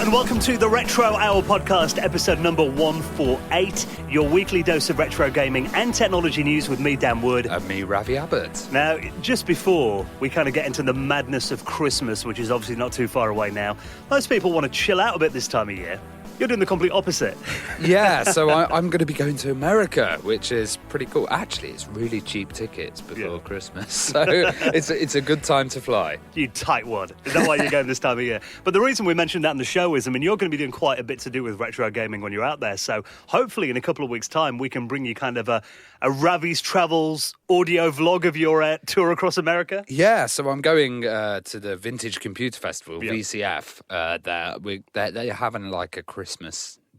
and welcome to the Retro Hour podcast, episode number 148, your weekly dose of retro gaming and technology news with me, Dan Wood. And me, Ravi Abbott. Now, just before we kind of get into the madness of Christmas, which is obviously not too far away now, most people want to chill out a bit this time of year. You're doing the complete opposite. Yeah, so I'm going to be going to America, which is pretty cool. Actually, it's really cheap tickets before Christmas, so it's a good time to fly. You tightwad. Is that why you're going this time of year? But the reason we mentioned that in the show is, you're going to be doing quite a bit to do with retro gaming when you're out there. So hopefully in a couple of weeks' time, we can bring you kind of a Ravi's Travels audio vlog of your tour across America. Yeah, so I'm going to the Vintage Computer Festival, VCF. They're having like a Christmas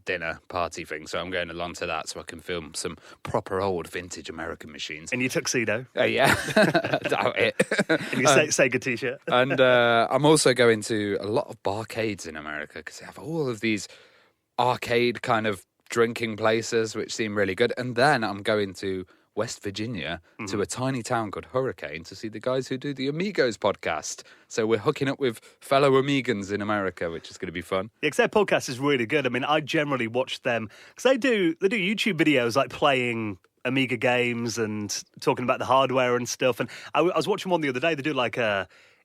dinner party thing, so I'm going along to that so I can film some proper old vintage American machines. In your tuxedo? Yeah, doubt it. In your Sega t-shirt? And I'm also going to a lot of barcades in America because they have all of these arcade kind of drinking places which seem really good. And then I'm going to West Virginia to a tiny town called Hurricane to see the guys who do the Amigos podcast. So we're hooking up with fellow Amigans in America, which is going to be fun. Yeah, because their podcast is really good. I generally watch them because they do YouTube videos like playing Amiga games and talking about the hardware and stuff. And I was watching one the other day. They do like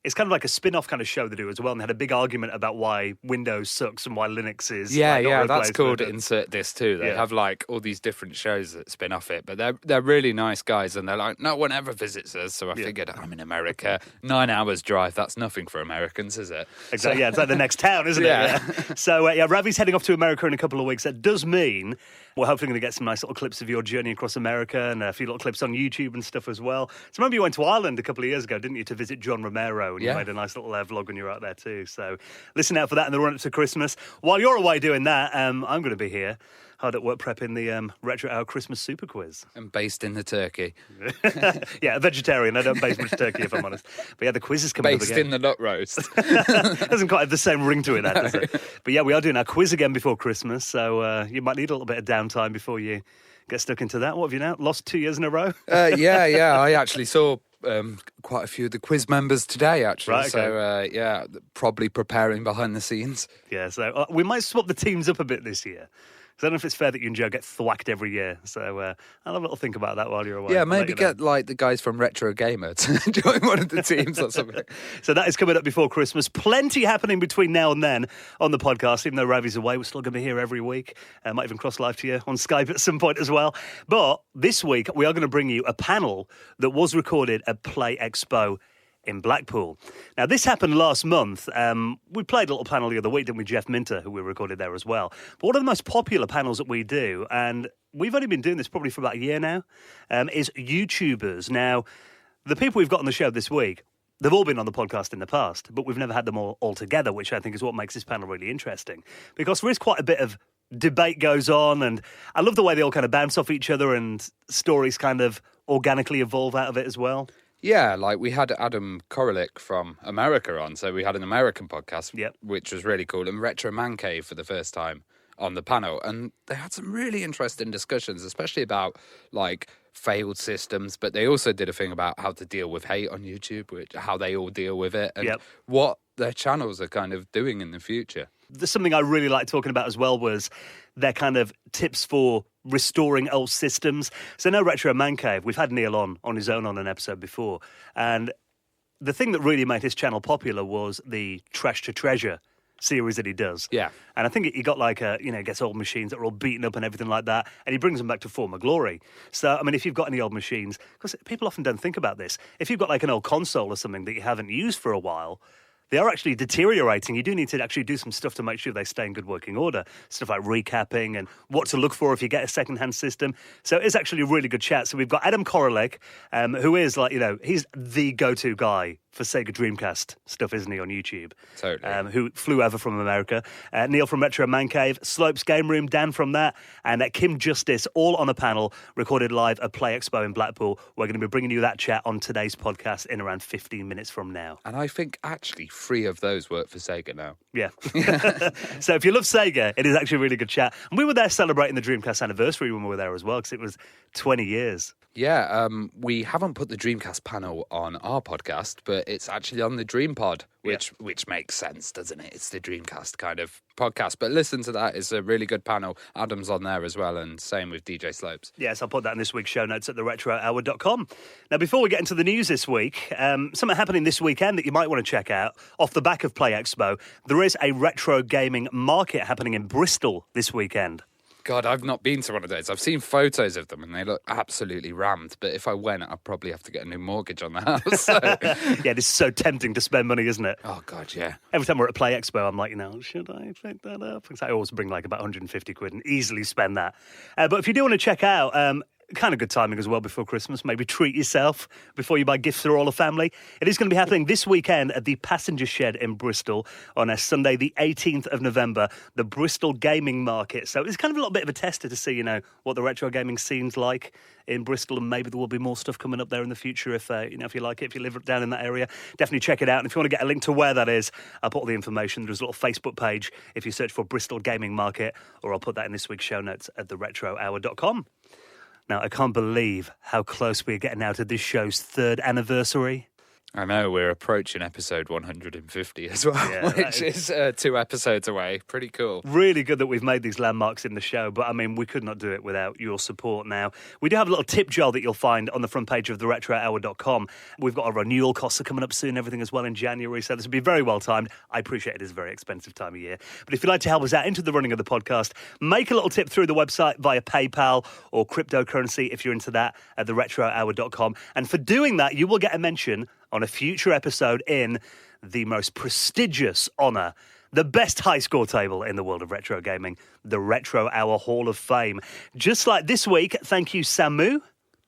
it's kind of like a spin-off kind of show they do as well, and they had a big argument about why Windows sucks and why Linux is that's called Insert This too. They have like all these different shows that spin off it, but they're really nice guys, and they're like, no one ever visits us, so I figured I'm in America, 9 hours drive, that's nothing for Americans, is it? Exactly, it's like the next town, isn't it? Yeah. So Ravi's heading off to America in a couple of weeks. That does mean we're hopefully going to get some nice little clips of your journey across America and a few little clips on YouTube and stuff as well. So remember you went to Ireland a couple of years ago, didn't you, to visit John Romero, and you made a nice little vlog when you were out there too. So listen out for that in the run-up to Christmas. While you're away doing that, I'm going to be here, hard at work prepping the Retro Hour Christmas Super Quiz. And based in the turkey. Yeah, a vegetarian. I don't base much turkey, if I'm honest. But yeah, the quiz is coming up again. Based in the nut roast. Doesn't quite have the same ring to it, that, does it? But yeah, we are doing our quiz again before Christmas, so you might need a little bit of downtime before you get stuck into that. What have you now? Lost 2 years in a row? Yeah. I actually saw quite a few of the quiz members today, actually. Right, okay. So, probably preparing behind the scenes. Yeah, so we might swap the teams up a bit this year. I don't know if it's fair that you and Joe get thwacked every year. So I'll have a little think about that while you're away. Yeah, maybe get like the guys from Retro Gamer to join one of the teams or something. So that is coming up before Christmas. Plenty happening between now and then on the podcast. Even though Ravi's away, we're still going to be here every week. Might even cross live to you on Skype at some point as well. But this week, we are going to bring you a panel that was recorded at Play Expo in Blackpool. Now, this happened last month. We played a little panel the other week, didn't we? Jeff Minter, who we recorded there as well. But one of the most popular panels that we do, and we've only been doing this probably for about a year now, is YouTubers. Now, the people we've got on the show this week, they've all been on the podcast in the past, but we've never had them all together, which I think is what makes this panel really interesting. Because there is quite a bit of debate goes on, and I love the way they all kind of bounce off each other and stories kind of organically evolve out of it as well. Yeah, like we had Adam Koralik from America on, so we had an American podcast, which was really cool, and Retro Man Cave for the first time on the panel, and they had some really interesting discussions, especially about like failed systems, but they also did a thing about how to deal with hate on YouTube, how they all deal with it, and what their channels are kind of doing in the future. There's something I really like talking about as well was their kind of tips for restoring old systems. So no Retro Man Cave, we've had Neil on his own on an episode before, and the thing that really made his channel popular was the Trash to Treasure series that he does. Yeah. And I think he got like gets old machines that are all beaten up and everything like that, and he brings them back to former glory. So, if you've got any old machines, because people often don't think about this, if you've got like an old console or something that you haven't used for a while, they are actually deteriorating. You do need to actually do some stuff to make sure they stay in good working order. Stuff like recapping and what to look for if you get a second-hand system. So it's actually a really good chat. So we've got Adam Koralik, who is he's the go-to guy for Sega Dreamcast stuff, isn't he, on YouTube? Totally. Who flew over from America. Neil from Retro Man Cave, Slopes Game Room, Dan from that, and Kim Justice, all on a panel recorded live at Play Expo in Blackpool. We're going to be bringing you that chat on today's podcast in around 15 minutes from now. And I think actually 3 of those work for Sega now. Yeah. So if you love Sega, it is actually a really good chat. And we were there celebrating the Dreamcast anniversary when we were there as well, because it was 20 years. Yeah, we haven't put the Dreamcast panel on our podcast, but it's actually on the DreamPod, which makes sense, doesn't it? It's the Dreamcast kind of podcast. But listen to that. It's a really good panel. Adam's on there as well, and same with DJ Slopes. Yes, I'll put that in this week's show notes at theretrohour.com. Now, before we get into the news this week, something happening this weekend that you might want to check out. Off the back of Play Expo, there is a retro gaming market happening in Bristol this weekend. God, I've not been to one of those. I've seen photos of them and they look absolutely rammed. But if I went, I'd probably have to get a new mortgage on the house. So. Yeah, this is so tempting to spend money, isn't it? Oh, God, yeah. Every time we're at Play Expo, I'm like, should I pick that up? Because I always bring like about 150 quid and easily spend that. But if you do want to check out... kind of good timing as well before Christmas. Maybe treat yourself before you buy gifts for all the family. It is going to be happening this weekend at the Passenger Shed in Bristol on a Sunday, the 18th of November, the Bristol Gaming Market. So it's kind of a little bit of a tester to see, what the retro gaming scene's like in Bristol, and maybe there will be more stuff coming up there in the future if you like it, if you live down in that area. Definitely check it out. And if you want to get a link to where that is, I'll put all the information. There's a little Facebook page if you search for Bristol Gaming Market, or I'll put that in this week's show notes at theretrohour.com. Now, I can't believe how close we're getting now to this show's 3rd anniversary. I know, we're approaching episode 150 as well, which is 2 episodes away. Pretty cool. Really good that we've made these landmarks in the show, but, we could not do it without your support now. We do have a little tip jar that you'll find on the front page of theretrohour.com. We've got our renewal costs are coming up soon, everything as well in January, so this will be very well timed. I appreciate it is a very expensive time of year. But if you'd like to help us out into the running of the podcast, make a little tip through the website via PayPal or cryptocurrency if you're into that at theretrohour.com. And for doing that, you will get a mention on a future episode in the most prestigious honour, the best high score table in the world of retro gaming, the Retro Hour Hall of Fame. Just like this week, thank you, Samu,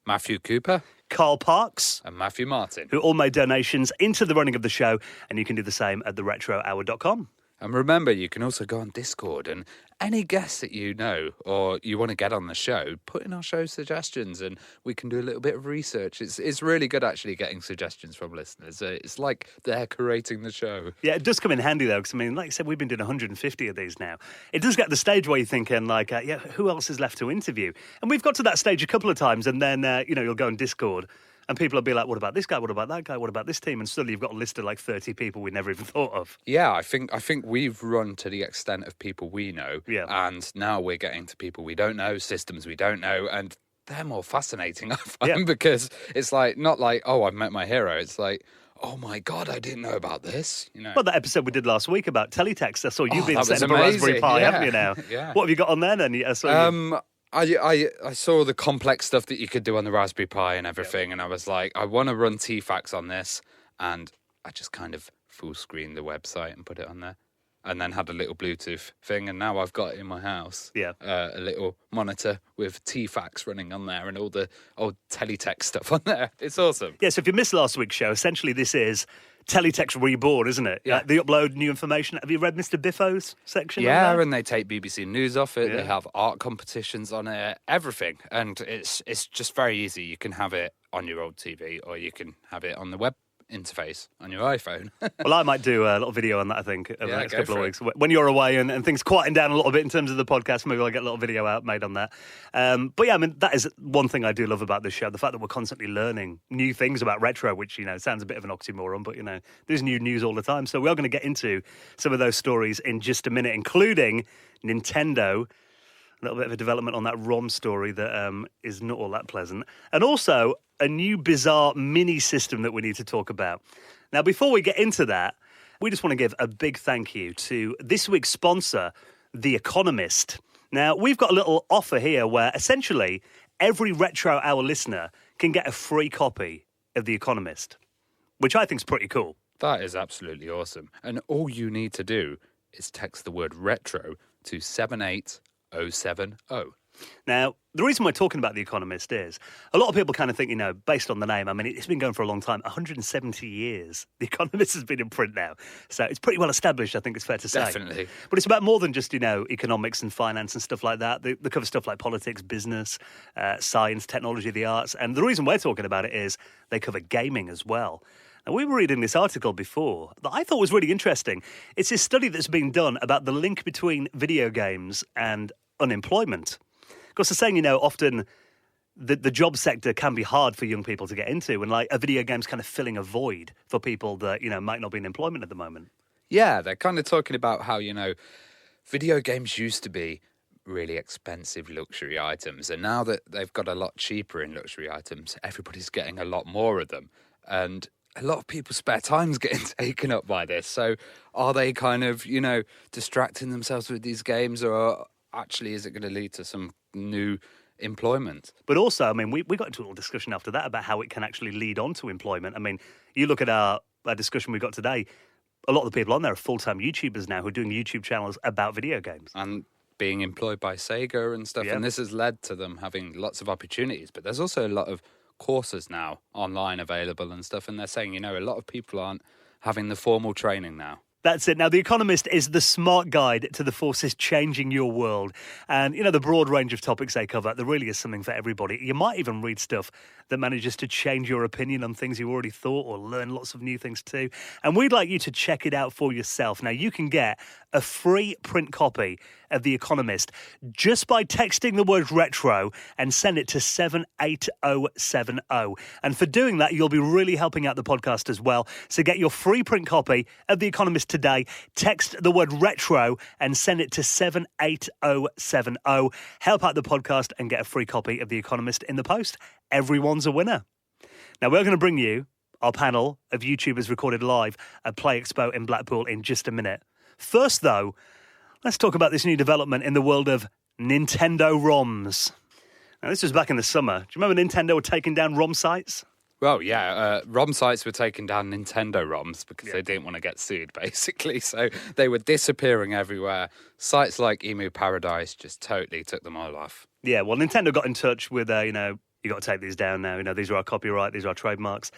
Matthew Cooper, Carl Parks, and Matthew Martin, who all made donations into the running of the show, and you can do the same at theretrohour.com. And remember, you can also go on Discord, and any guests that you know or you want to get on the show, put in our show suggestions and we can do a little bit of research. It's really good actually getting suggestions from listeners. It's like they're curating the show. Yeah, it does come in handy though, because like I said, we've been doing 150 of these now. It does get to the stage where you're thinking who else is left to interview? And we've got to that stage a couple of times, and then, you'll go on Discord and people will be like, what about this guy? What about that guy? What about this team? And suddenly you've got a list of like 30 people we never even thought of. Yeah, I think we've run to the extent of people we know. Yeah. And now we're getting to people we don't know, systems we don't know. And they're more fascinating, I find, because it's not like, oh, I've met my hero. It's like, oh my God, I didn't know about this. Well, that episode we did last week about teletext, I saw you being set up a Raspberry Pi, haven't you now? Yeah. What have you got on there then? I saw the complex stuff that you could do on the Raspberry Pi and everything, and I was like, I want to run TFAX on this, and I just kind of full screened the website and put it on there, and then had a little Bluetooth thing, and now I've got it in my house. Yeah, a little monitor with TFAX running on there and all the old teletext stuff on there. It's awesome. Yeah, so if you missed last week's show, essentially this is Teletext Reborn, isn't it? Yeah. They upload new information. Have you read Mr. Biffo's section? Yeah, and they take BBC News off it. Yeah. They have art competitions on it, everything. And it's just very easy. You can have it on your old TV or you can have it on the web interface on your iPhone. Well, I might do a little video on that, I think, over the next couple of it. weeks. When you're away and things quieten down a little bit in terms of the podcast, maybe I'll get a little video out made on that. But yeah, that is one thing I do love about this show, the fact that we're constantly learning new things about retro, which, sounds a bit of an oxymoron, but, there's new news all the time. So we are going to get into some of those stories in just a minute, including Nintendo. A little bit of a development on that ROM story that is not all that pleasant. And also a new bizarre mini system that we need to talk about. Now, before we get into that, we just want to give a big thank you to this week's sponsor, The Economist. Now, we've got a little offer here where essentially every Retro Hour listener can get a free copy of The Economist, which I think is pretty cool. That is absolutely awesome. And all you need to do is text the word retro to 78070. Now, the reason we're talking about The Economist is a lot of people kind of think, based on the name, it's been going for a long time, 170 years. The Economist has been in print now. So it's pretty well established, I think it's fair to say. Definitely. But it's about more than just, economics and finance and stuff like that. They cover stuff like politics, business, science, technology, the arts. And the reason we're talking about it is they cover gaming as well. And we were reading this article before that I thought was really interesting. It's this study that's been done about the link between video games and unemployment. Of course, they're saying, often the job sector can be hard for young people to get into, and like a video game's kind of filling a void for people that, you know, might not be in employment at the moment. Yeah, they're kind of talking about how, you know, video games used to be really expensive luxury items, and now that they've got a lot cheaper in luxury items, everybody's getting a lot more of them. And a lot of people's spare time's getting taken up by this. So are they kind of, you know, distracting themselves with these games, or actually is it going to lead to some new employment? But also, I mean, we got into a little discussion after that about how it can actually lead on to employment. I mean, you look at our discussion we got today, a lot of the people on there are full-time YouTubers now who are doing YouTube channels about video games. And being employed by Sega and stuff. Yeah. And this has led to them having lots of opportunities. But there's also a lot of courses now online available and stuff. And they're saying, you know, a lot of people aren't having the formal training now. That's it. Now, The Economist is the smart guide to the forces changing your world. And, you know, the broad range of topics they cover, there really is something for everybody. You might even read stuff that manages to change your opinion on things you already thought, or learn lots of new things too. And we'd like you to check it out for yourself. Now, you can get a free print copy of The Economist just by texting the word retro and send it to 78070. And for doing that, you'll be really helping out the podcast as well. So get your free print copy of The Economist today. Text the word retro and send it to 78070. Help out the podcast and get a free copy of The Economist in the post. Everyone's a winner. Now, we're going to bring you our panel of YouTubers recorded live at Play Expo in Blackpool in just a minute. First, though, let's talk about this new development in the world of Nintendo ROMs. Now, this was back in the summer. Do you remember Nintendo were taking down ROM sites? Well, yeah, ROM sites were taking down Nintendo ROMs because they didn't want to get sued, basically. So they were disappearing everywhere. Sites like Emu Paradise just totally took them all off. Yeah, well, Nintendo got in touch with, you got to take these down now. You know, these are our copyright, these are our trademarks.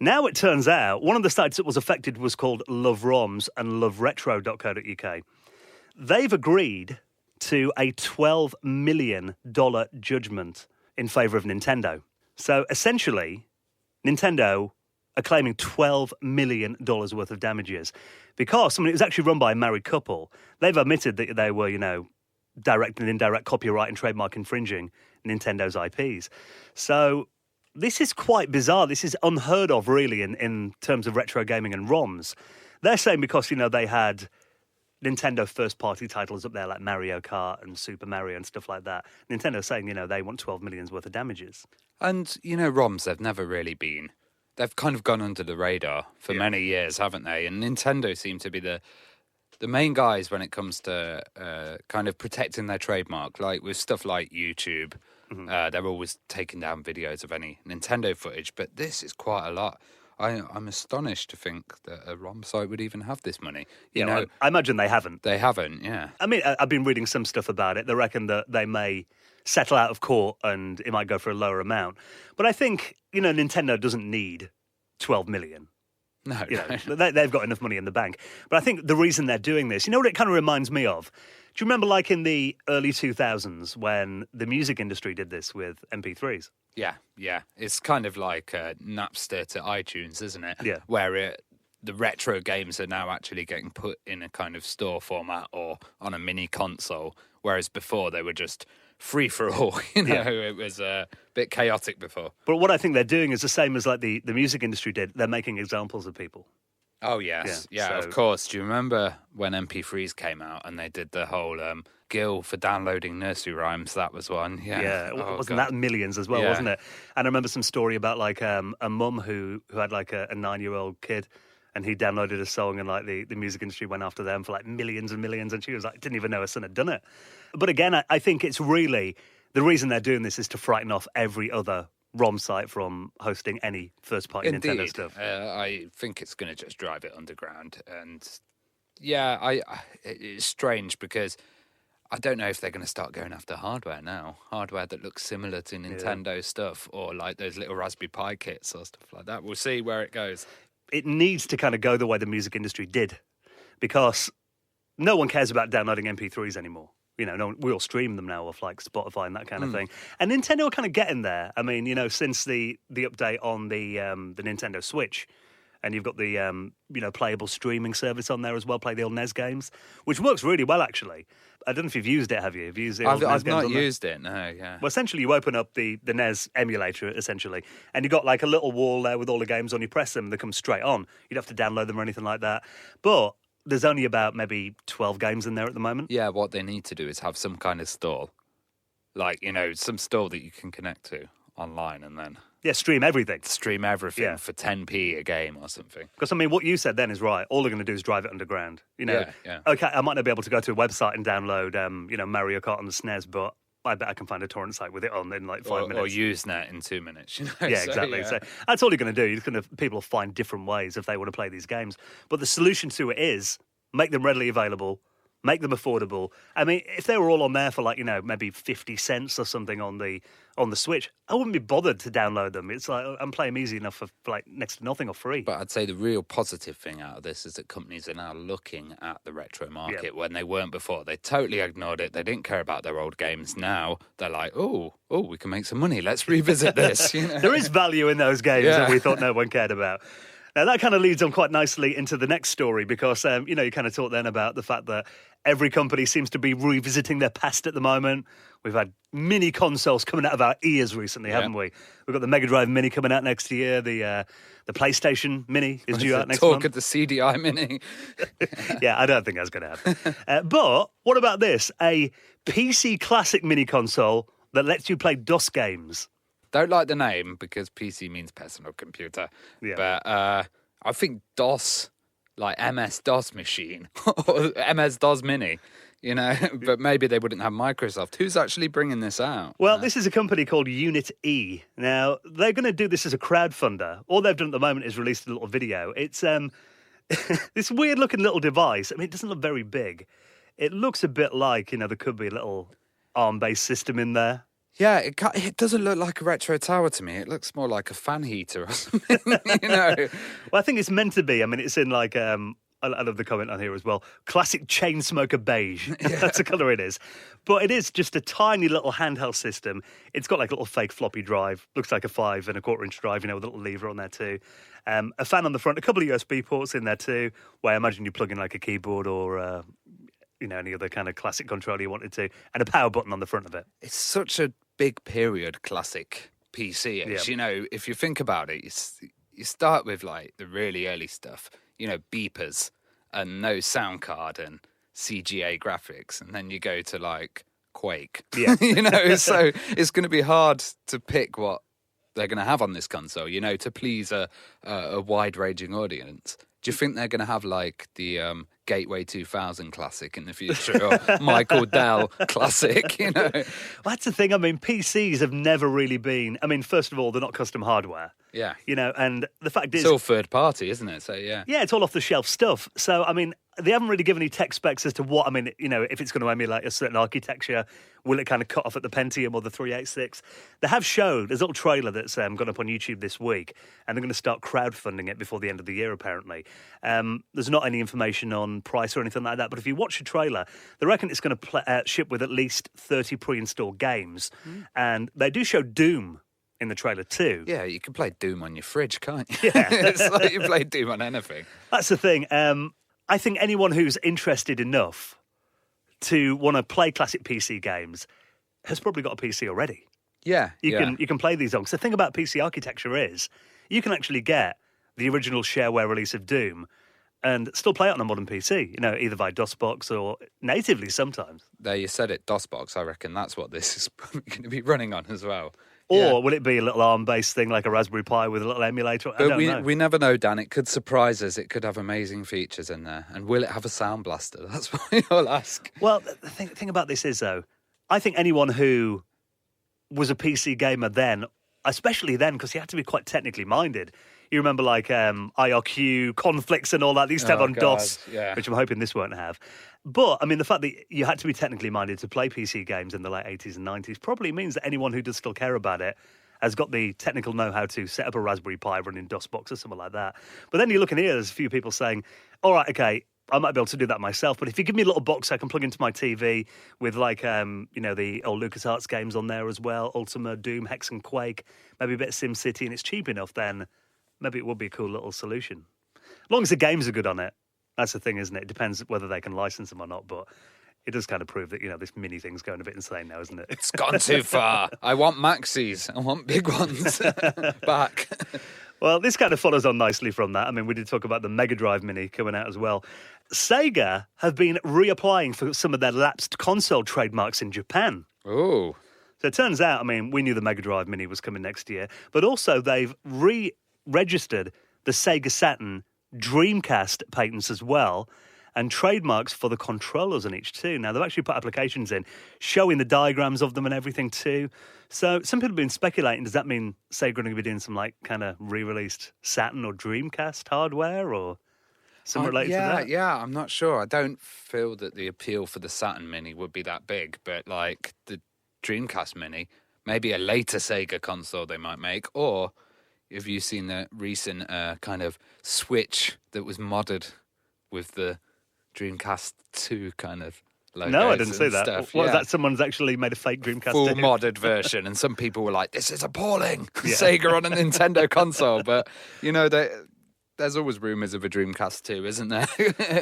Now it turns out one of the sites that was affected was called Love ROMs and loveretro.co.uk. They've agreed to a $12 million judgment in favour of Nintendo. So essentially, Nintendo are claiming $12 million worth of damages because, I mean, it was actually run by a married couple. They've admitted that they were, you know, direct and indirect copyright and trademark infringing Nintendo's IPs. So this is quite bizarre. This is unheard of, really, in terms of retro gaming and ROMs. They're saying because, you know, they had Nintendo first-party titles up there like Mario Kart and Super Mario and stuff like that. Nintendo's saying, you know, they want $12 million worth of damages. And, you know, ROMs, they've never really been... They've kind of gone under the radar for many years, haven't they? And Nintendo seem to be the main guys when it comes to kind of protecting their trademark. Like with stuff like YouTube, they're always taking down videos of any Nintendo footage. But this is quite a lot. I'm astonished to think that a ROM site would even have this money. You know, I imagine they haven't. They haven't, yeah. I mean, I've been reading some stuff about it. They reckon that they may settle out of court and it might go for a lower amount. But I think, you know, Nintendo doesn't need $12 million. No, you know, they've got enough money in the bank. But I think the reason they're doing this, you know what it kind of reminds me of? Do you remember like in the early 2000s when the music industry did this with MP3s? Yeah. It's kind of like Napster to iTunes, isn't it? Yeah. Where the retro games are now actually getting put in a kind of store format or on a mini console, whereas before they were just free for all. You know, It was a bit chaotic before. But what I think they're doing is the same as like the music industry did. They're making examples of people. Oh, yes. Yeah, of course. Do you remember when MP3s came out and they did the whole Gil for downloading nursery rhymes? That was one. Yeah. Wasn't that millions as well, wasn't it? And I remember some story about like a mum who had like a 9-year-old kid, and he downloaded a song and like the music industry went after them for like millions and millions, and she was like, didn't even know her son had done it. But again, I think it's really, the reason they're doing this is to frighten off every other ROM site from hosting any first-party Nintendo stuff. I think it's going to just drive it underground. And yeah, it's strange because I don't know if they're going to start going after hardware now. Hardware that looks similar to Nintendo stuff, or like those little Raspberry Pi kits or stuff like that. We'll see where it goes. It needs to kind of go the way the music industry did, because no one cares about downloading MP3s anymore. You know, we all stream them now off like Spotify and that kind of thing. And Nintendo are kind of getting there. I mean, you know, since the update on the Nintendo Switch, and you've got the playable streaming service on there as well. Play the old NES games, which works really well actually. I don't know if you've used it. Have you? Have you used the old NES I've games not on there? used it. No, yeah. Well, essentially, you open up the NES emulator, essentially, and you've got like a little wall there with all the games on. You press them, they come straight on. You don't have to download them or anything like that. But there's only about maybe 12 games in there at the moment. Yeah, what they need to do is have some kind of stall. Like, some stall that you can connect to online and then... Yeah, stream everything. Stream everything for 10p a game or something. Because, I mean, what you said then is right. All they're going to do is drive it underground. Yeah. Okay, I might not be able to go to a website and download, Mario Kart on the SNES, but I bet I can find a torrent site with it on in like 5 minutes. Or Usenet in 2 minutes. Yeah, exactly. So that's all you're going to do. People will find different ways if they want to play these games. But the solution to it is make them readily available, make them affordable. I mean, if they were all on there for like, maybe 50 cents or something on the Switch, I wouldn't be bothered to download them. It's like I'm playing them easy enough for like next to nothing or free. But I'd say the real positive thing out of this is that companies are now looking at the retro market when they weren't before. They totally ignored it. They didn't care about their old games. Now they're like, oh, we can make some money. Let's revisit this. There is value in those games that we thought no one cared about. Now, that kind of leads on quite nicely into the next story because, you kind of talked then about the fact that every company seems to be revisiting their past at the moment. We've had mini consoles coming out of our ears recently, haven't we? We've got the Mega Drive Mini coming out next year. The PlayStation Mini is due out next month. Talk of the CDI Mini. Yeah, I don't think that's going to happen. But what about this? A PC Classic Mini console that lets you play DOS games. Don't like the name because PC means personal computer. Yeah. But I think DOS, like MS-DOS machine or MS-DOS Mini, but maybe they wouldn't have Microsoft. Who's actually bringing this out? Well, this is a company called Unit E. Now, they're going to do this as a crowdfunder. All they've done at the moment is released a little video. It's this weird-looking little device. I mean, it doesn't look very big. It looks a bit like, there could be a little ARM-based system in there. Yeah, it doesn't look like a retro tower to me. It looks more like a fan heater or something, Well, I think it's meant to be. I mean, it's in like, I love the comment on here as well, classic chain smoker beige. That's the colour it is. But it is just a tiny little handheld system. It's got like a little fake floppy drive. Looks like a 5 1/4-inch drive, with a little lever on there too. A fan on the front, a couple of USB ports in there too, where I imagine you plug in like a keyboard or... any other kind of classic controller you wanted to, and a power button on the front of it. It's such a big period classic PC. If you think about it, you start with like the really early stuff, beepers and no sound card and CGA graphics, and then you go to like Quake. Yeah. So it's going to be hard to pick what they're going to have on this console, to please a wide-ranging audience. Do you think they're going to have like the Gateway 2000 classic in the future or Michael Dell classic, Well, that's the thing. I mean, PCs have never really been... I mean, first of all, they're not custom hardware. Yeah. And the fact is... It's all third party, isn't it? So, yeah. Yeah, it's all off-the-shelf stuff. So, I mean, they haven't really given any tech specs as to what... I mean, if it's going to emulate a certain architecture, will it kind of cut off at the Pentium or the 386? They have showed... There's a little trailer that's gone up on YouTube this week, and they're going to start crowdfunding it before the end of the year, apparently. There's not any information on price or anything like that, but if you watch the trailer, they reckon it's going to ship with at least 30 pre-installed games, and they do show Doom in the trailer too. Yeah, you can play Doom on your fridge, can't you? Yeah. It's like you play Doom on anything. That's the thing. I think anyone who's interested enough to want to play classic PC games has probably got a PC already. Yeah, you can play these on. Because the thing about PC architecture is you can actually get the original shareware release of Doom and still play it on a modern PC, either via DOSBox or natively sometimes. There, you said it, DOSBox. I reckon that's what this is probably going to be running on as well. Or will it be a little ARM-based thing like a Raspberry Pi with a little emulator? I don't know. We never know, Dan. It could surprise us. It could have amazing features in there. And will it have a sound blaster? That's what you'll ask. Well, the thing about this is, though, I think anyone who was a PC gamer then, especially then, because you had to be quite technically minded. You remember like IRQ, conflicts and all that. They used to have on DOS, which I'm hoping this won't have. But, I mean, the fact that you had to be technically minded to play PC games in the late 80s and 90s probably means that anyone who does still care about it has got the technical know-how to set up a Raspberry Pi running DOSBox or something like that. But then you look in here, there's a few people saying, all right, okay, I might be able to do that myself, but if you give me a little box I can plug into my TV with like, the old LucasArts games on there as well, Ultima, Doom, Hex and Quake, maybe a bit of SimCity, and it's cheap enough, then maybe it would be a cool little solution. long as the games are good on it. That's the thing, isn't it? It depends whether they can license them or not, but it does kind of prove that, this mini thing's going a bit insane now, isn't it? It's gone too far. I want maxis. I want big ones back. Well, this kind of follows on nicely from that. I mean, we did talk about the Mega Drive Mini coming out as well. Sega have been reapplying for some of their lapsed console trademarks in Japan. Oh. So it turns out, I mean, we knew the Mega Drive Mini was coming next year, but also they've re-registered the Sega Saturn Dreamcast patents as well, and trademarks for the controllers on each too. Now, they've actually put applications in showing the diagrams of them and everything too. So some people have been speculating, does that mean Sega are going to be doing some like kind of re-released Saturn or Dreamcast hardware or something related to that? Yeah, I'm not sure. I don't feel that the appeal for the Saturn Mini would be that big, but like the Dreamcast Mini, maybe a later Sega console they might make, or have you seen the recent kind of Switch that was modded with the Dreamcast 2 kind of logos? No, I didn't see that. Stuff. What was that? Someone's actually made a fake Dreamcast full 2? modded version, and some people were like, "This is appalling." Sega on a Nintendo console, but there's always rumours of a Dreamcast 2, isn't there,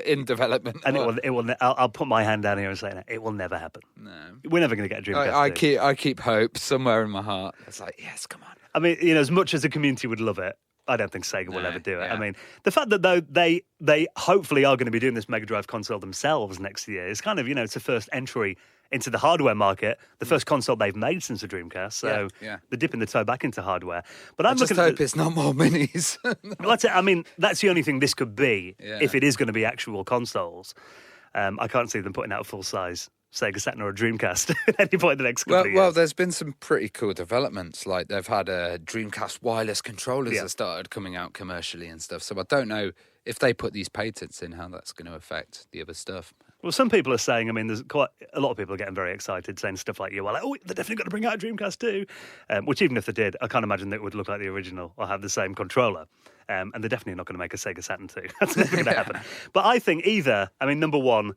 in development? And it will. I'll put my hand down here and say that it will never happen. No, we're never going to get a Dreamcast 2. I keep hope somewhere in my heart. It's like, yes, come on. I mean, as much as the community would love it, I don't think Sega will ever do it. Yeah. I mean, the fact that though they hopefully are going to be doing this Mega Drive console themselves next year is kind of, it's the first entry into the hardware market, the first console they've made since the Dreamcast. So they're dipping the toe back into hardware. But I just hope it's not more minis. Well, that's it. I mean, that's the only thing this could be if it is going to be actual consoles. I can't see them putting out a full-size Sega Saturn or a Dreamcast at any point in the next couple of years. Well, there's been some pretty cool developments. Like they've had Dreamcast wireless controllers that started coming out commercially and stuff. So I don't know if they put these patents in, how that's going to affect the other stuff. Well, some people are saying, I mean, there's quite a lot of people are getting very excited, saying stuff like, they're definitely going to bring out a Dreamcast too. Which even if they did, I can't imagine that it would look like the original or have the same controller. And they're definitely not going to make a Sega Saturn 2. That's never going to happen. But I think number one,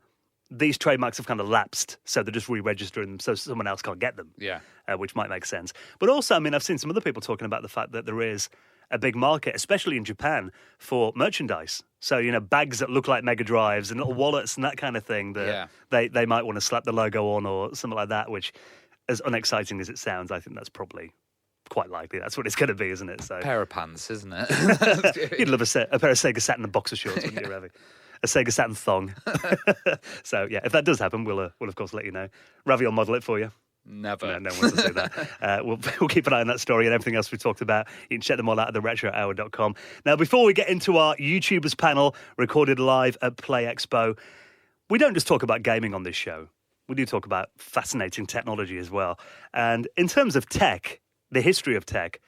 these trademarks have kind of lapsed, so they're just re-registering them so someone else can't get them, which might make sense. But also, I mean, I've seen some other people talking about the fact that there is a big market, especially in Japan, for merchandise. So, bags that look like Mega Drives and little wallets and that kind of thing that they might want to slap the logo on or something like that, which, as unexciting as it sounds, I think that's probably quite likely. That's what it's going to be, isn't it? So, a pair of pants, isn't it? You'd love a pair of Sega Saturn and boxer shorts, wouldn't you, Ravi? A Sega Saturn thong. So, if that does happen, we'll of course let you know. Ravi will model it for you. Never. No one will do that. We'll keep an eye on that story and everything else we've talked about. You can check them all out at theretrohour.com. Now, before we get into our YouTubers panel recorded live at Play Expo, we don't just talk about gaming on this show. We do talk about fascinating technology as well. And in terms of tech, the history of tech,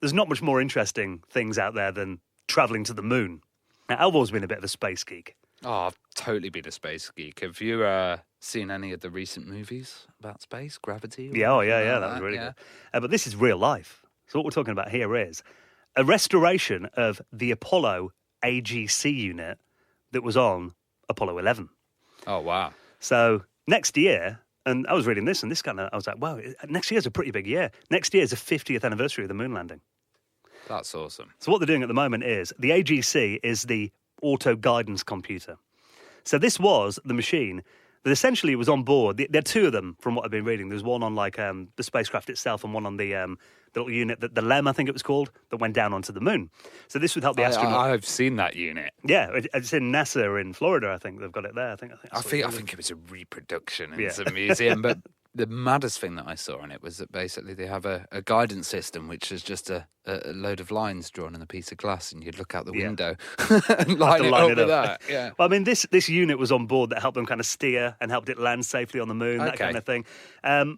there's not much more interesting things out there than travelling to the moon. Now, I've always been a bit of a space geek. Oh, I've totally been a space geek. Have you seen any of the recent movies about space, Gravity? Yeah, that was really good. But this is real life. So what we're talking about here is a restoration of the Apollo AGC unit that was on Apollo 11. Oh, wow. So next year, and I was reading this, and I was like, wow, next year's a pretty big year. Next year's the 50th anniversary of the moon landing. That's awesome. So what they're doing at the moment is the AGC is the auto guidance computer. So this was the machine that essentially was on board. There are two of them from what I've been reading. There's one on the spacecraft itself and one on the little unit, the LEM, I think it was called, that went down onto the moon. So this would help the astronauts. I've seen that unit. Yeah, it's in NASA in Florida, I think. They've got it there. I think it was a reproduction in some museum, but the maddest thing that I saw on it was that basically they have a guidance system, which is just a load of lines drawn in a piece of glass, and you'd look out the window and line it up with that. Yeah. Well, I mean, this unit was on board that helped them kind of steer and helped it land safely on the moon, that kind of thing.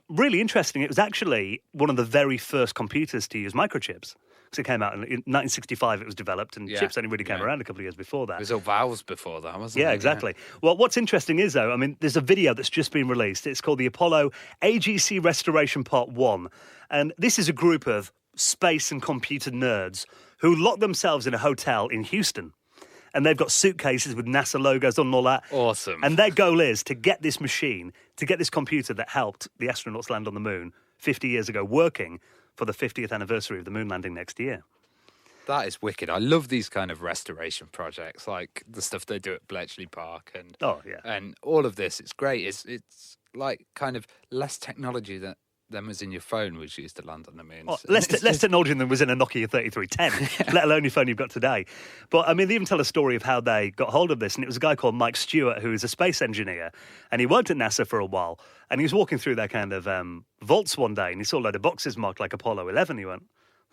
Really interesting. It was actually one of the very first computers to use microchips. Because it came out in 1965, it was developed, and chips only really came around a couple of years before that. It was all valves before that, wasn't it? Yeah, exactly. Well, what's interesting is, though, I mean, there's a video that's just been released. It's called the Apollo AGC Restoration Part 1. And this is a group of space and computer nerds who lock themselves in a hotel in Houston. And they've got suitcases with NASA logos on and all that. Awesome. And their goal is to get this machine, to get this computer that helped the astronauts land on the moon 50 years ago working for the 50th anniversary of the moon landing next year. That is wicked. I love these kind of restoration projects, like the stuff they do at Bletchley Park, and and all of this. It's great. It's like kind of less technology than was in your phone, which used to land on the moon. Less technology than was in a Nokia 3310, let alone your phone you've got today. But I mean, they even tell a story of how they got hold of this, and it was a guy called Mike Stewart, who is a space engineer, and he worked at NASA for a while, and he was walking through their kind of vaults one day, and he saw a load of boxes marked like Apollo 11. He went,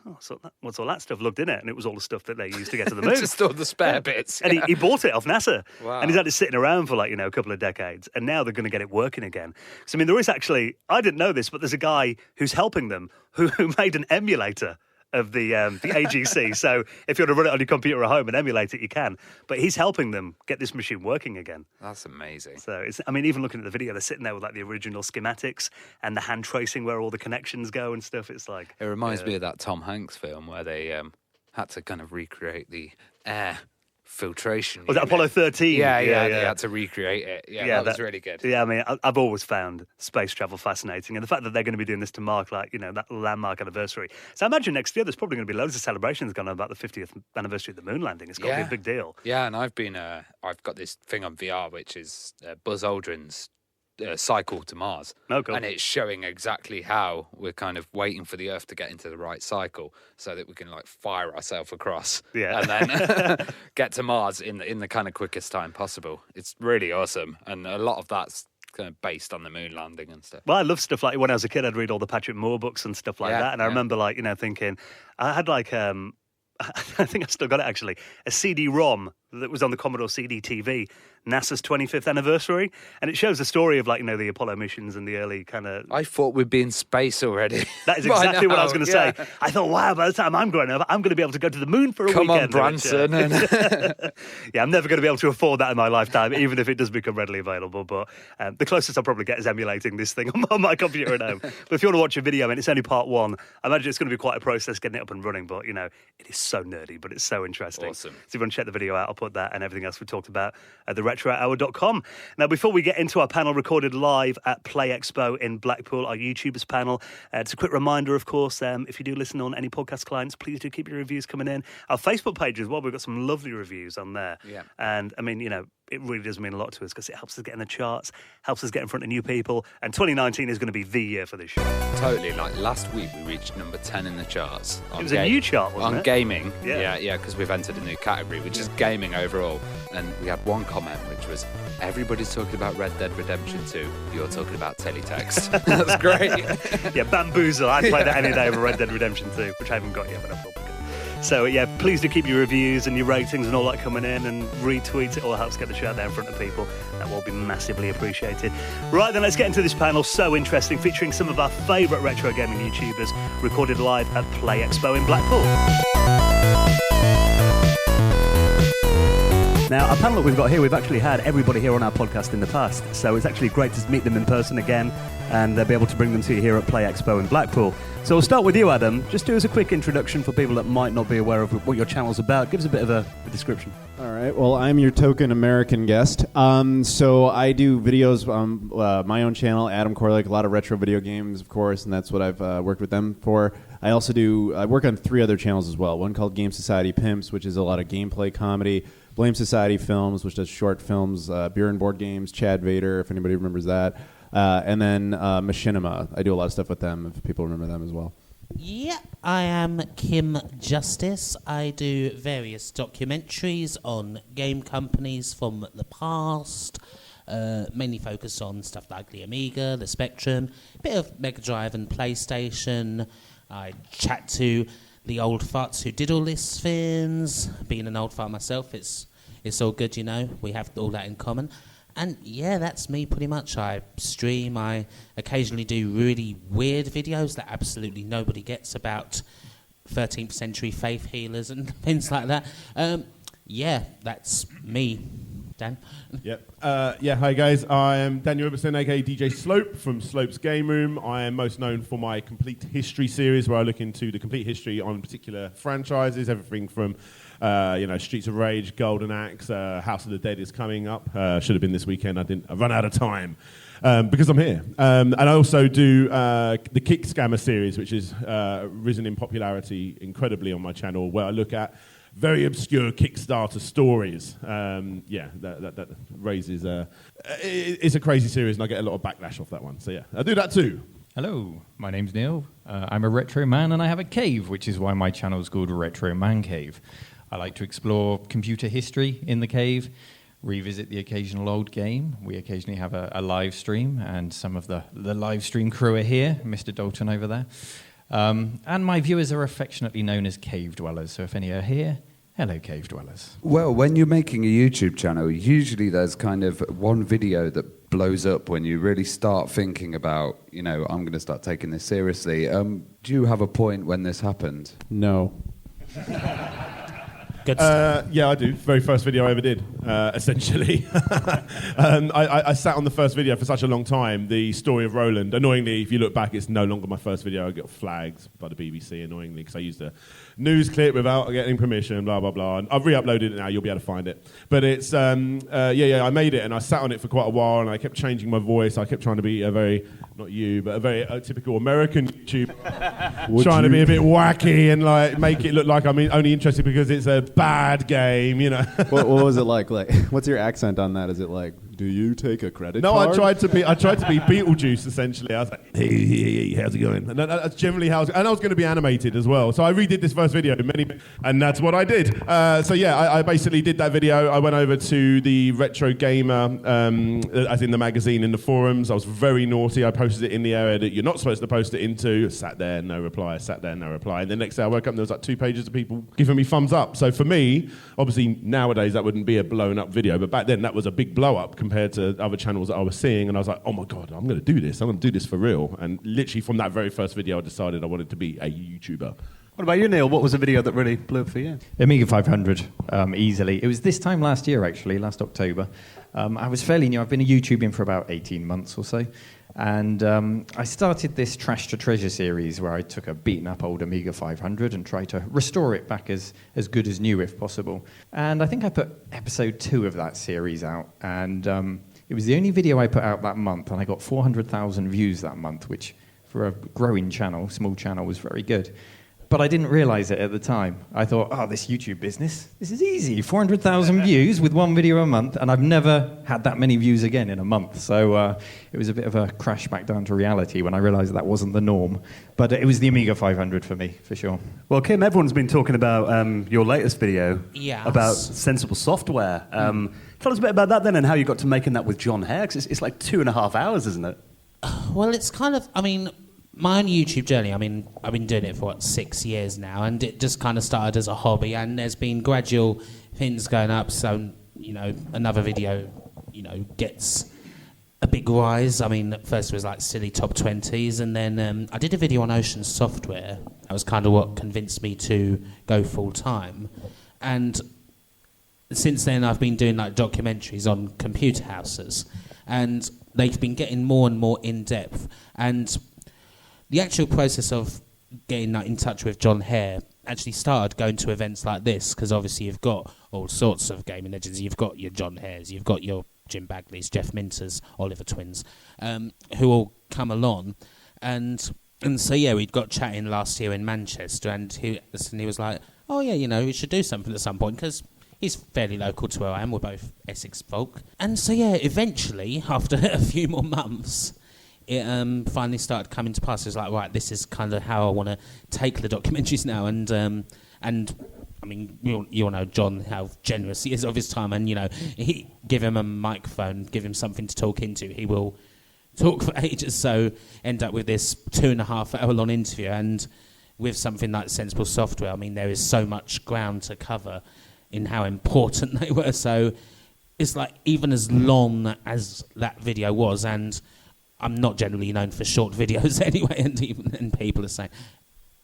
"Oh, so what's all that stuff?" Looked in it, and it was all the stuff that they used to get to the moon. Just all the spare bits. And he bought it off NASA. Wow. And he's had it sitting around for a couple of decades. And now they're going to get it working again. So, I mean, there is actually, I didn't know this, but there's a guy who's helping them who made an emulator of the AGC. So if you want to run it on your computer at home and emulate it, you can. But he's helping them get this machine working again. That's amazing. So even looking at the video, they're sitting there with like the original schematics and the hand tracing where all the connections go and stuff. It's like it reminds me of that Tom Hanks film where they had to kind of recreate the air filtration. Was that Apollo 13? Yeah, they had to recreate it. Yeah, that was really good. Yeah, I mean, I've always found space travel fascinating, and the fact that they're going to be doing this to mark, that landmark anniversary. So I imagine next year there's probably going to be loads of celebrations going on about the 50th anniversary of the moon landing. It's got to be a big deal. Yeah, and I've got this thing on VR, which is Buzz Aldrin's cycle to Mars. Oh, cool. And it's showing exactly how we're kind of waiting for the Earth to get into the right cycle so that we can like fire ourselves across and then get to Mars in the kind of quickest time possible. It's really awesome, and a lot of that's kind of based on the moon landing and stuff. Well, I love stuff like when I was a kid, I'd read all the Patrick Moore books and stuff like that, and I remember thinking I had I think I've still got it actually, a CD-ROM that was on the Commodore CD-TV, NASA's 25th anniversary, and it shows the story of the Apollo missions and the early kind of... I thought we'd be in space already. That is exactly what I was going to say. I thought, wow, by the time I'm growing up, I'm going to be able to go to the moon for a weekend. Come on, Branson. Yeah, I'm never going to be able to afford that in my lifetime, even if it does become readily available. But the closest I'll probably get is emulating this thing on my computer at home. But if you want to watch a video, and it's only part one, I imagine it's going to be quite a process getting it up and running. But, it is so nerdy, but it's so interesting. Awesome. So if you want to check the video out, I'll put that and everything else we talked about at theretrohour.com. Now, before we get into our panel recorded live at Play Expo in Blackpool, our YouTubers panel, it's a quick reminder, of course, if you do listen on any podcast clients, please do keep your reviews coming in. Our Facebook page as well, we've got some lovely reviews on there. Yeah. And, I mean, it really does mean a lot to us because it helps us get in the charts, helps us get in front of new people, and 2019 is going to be the year for this show. Totally. Like last week, we reached number 10 in the charts. It was a new chart, wasn't it? On gaming. Yeah, because we've entered a new category, which is gaming overall. And we had one comment, which was, everybody's talking about Red Dead Redemption 2. You're talking about teletext. That's great. Yeah, Bamboozle. I'd play that any day over Red Dead Redemption 2, which I haven't got yet, but I thought we could. So, please do keep your reviews and your ratings and all that coming in, and retweets. It all helps get the show out there in front of people. That will be massively appreciated. Right, then let's get into this panel. So interesting, featuring some of our favourite retro gaming YouTubers, recorded live at Play Expo in Blackpool. Now, our panel that we've got here, we've actually had everybody here on our podcast in the past, so it's actually great to meet them in person again and be able to bring them to you here at Play Expo in Blackpool. So we'll start with you, Adam. Just do us a quick introduction for people that might not be aware of what your channel's about. Give us a bit of a description. All right. Well, I'm your token American guest. So I do videos on my own channel, Adam Koralik, a lot of retro video games, of course, and that's what I've worked with them for. I also I work on 3 other channels as well. One called Game Society Pimps, which is a lot of gameplay comedy. Blame Society Films, which does short films, beer and board games, Chad Vader, if anybody remembers that. And then Machinima. I do a lot of stuff with them, if people remember them as well. Yeah, I am Kim Justice. I do various documentaries on game companies from the past, mainly focused on stuff like the Amiga, the Spectrum, a bit of Mega Drive and PlayStation. I chat to the old farts who did all these things. Being an old fart myself, it's all good, we have all that in common. And yeah, that's me pretty much. I stream, I occasionally do really weird videos that absolutely nobody gets about 13th century faith healers and things like that. Yeah, that's me. Dan? Yep. Hi guys, I am Daniel Ibbotson, aka DJ Slope from Slope's Game Room. I am most known for my Complete History series, where I look into the complete history on particular franchises, everything from Streets of Rage, Golden Axe, House of the Dead is coming up. Should have been this weekend. I run out of time. because I'm here. And I also do the Kick Scammer series, which is risen in popularity incredibly on my channel, where I look at very obscure Kickstarter stories. That raises... it's a crazy series, and I get a lot of backlash off that one. So yeah, I do that too. Hello, my name's Neil. I'm a retro man, and I have a cave, which is why my channel's called Retro Man Cave. I like to explore computer history in the cave, revisit the occasional old game. We occasionally have a live stream, and some of the live stream crew are here, Mr. Dalton over there. And my viewers are affectionately known as cave dwellers, so if any are here, hello, cave dwellers. Well, when you're making a YouTube channel, usually there's kind of one video that blows up when you really start thinking about, I'm going to start taking this seriously. Do you have a point when this happened? No. Good stuff. Yeah, I do. Very first video I ever did, essentially. I sat on the first video for such a long time, the story of Roland. Annoyingly, if you look back, it's no longer my first video. I got flagged by the BBC, annoyingly, because I used a news clip without getting permission, blah, blah, blah. And I've re-uploaded it now. You'll be able to find it. But it's, I made it, and I sat on it for quite a while, and I kept changing my voice. I kept trying to be a very, not you, but a very typical American YouTuber. Trying to be a bit wacky and make it look like I'm only interested because it's a bad game, What was it like? What's your accent on that? Is it like, do you take a credit card? No, I tried to be Beetlejuice, essentially. I was like, hey, how's it going? And that's generally how and I was going to be animated as well. So I redid this first video, and that's what I did. I basically did that video. I went over to the Retro Gamer, as in the magazine, in the forums. I was very naughty. I posted it in the area that you're not supposed to post it into. Sat there, no reply. Sat there, no reply. And the next day I woke up and there was 2 pages of people giving me thumbs up. So for me, obviously nowadays that wouldn't be a blown up video, but back then that was a big blow up compared to other channels that I was seeing, and I was like, oh my God, I'm going to do this. I'm going to do this for real. And literally from that very first video, I decided I wanted to be a YouTuber. What about you, Neil? What was the video that really blew up for you? Amiga 500, easily. It was this time last year, actually, last October. I was fairly new. I've been a YouTubing for about 18 months or so. And I started this Trash to Treasure series where I took a beaten-up old Amiga 500 and tried to restore it back as good as new, if possible. And I think I put episode 2 of that series out, and it was the only video I put out that month, and I got 400,000 views that month, which for a growing channel, small channel, was very good. But I didn't realize it at the time. I thought, this YouTube business, this is easy. 400,000 views with one video a month, and I've never had that many views again in a month. So it was a bit of a crash back down to reality when I realized that wasn't the norm. But it was the Amiga 500 for me, for sure. Well, Kim, everyone's been talking about your latest video Yes. about sensible software. Tell us a bit about that then, and how you got to making that with John Hare, 'cause it's like 2.5 hours, isn't it? Well, it's kind of, my own YouTube journey, I've been doing it for 6 years now, and it just kind of started as a hobby, and there's been gradual things going up. So, another video, gets a big rise. First it was like silly top 20s, and then I did a video on ocean software. That was kind of what convinced me to go full time. And since then I've been doing documentaries on computer houses, and they've been getting more and more in depth. And the actual process of getting in touch with John Hare actually started going to events like this, because obviously you've got all sorts of gaming legends. You've got your John Hares, you've got your Jim Bagleys, Jeff Minters, Oliver Twins, who all come along. And so, we'd got chatting last year in Manchester, and he was like, oh, yeah, we should do something at some point, because he's fairly local to where I am. We're both Essex folk. And so, eventually, after a few more months, it finally started coming to pass. It was like, right, this is kind of how I want to take the documentaries now. And you all know John, how generous he is of his time. And, he give him a microphone, give him something to talk into. He will talk for ages. So end up with this 2.5 hour long interview. And with something like sensible software, there is so much ground to cover in how important they were. So it's like, even as long as that video was, and I'm not generally known for short videos anyway, and people are saying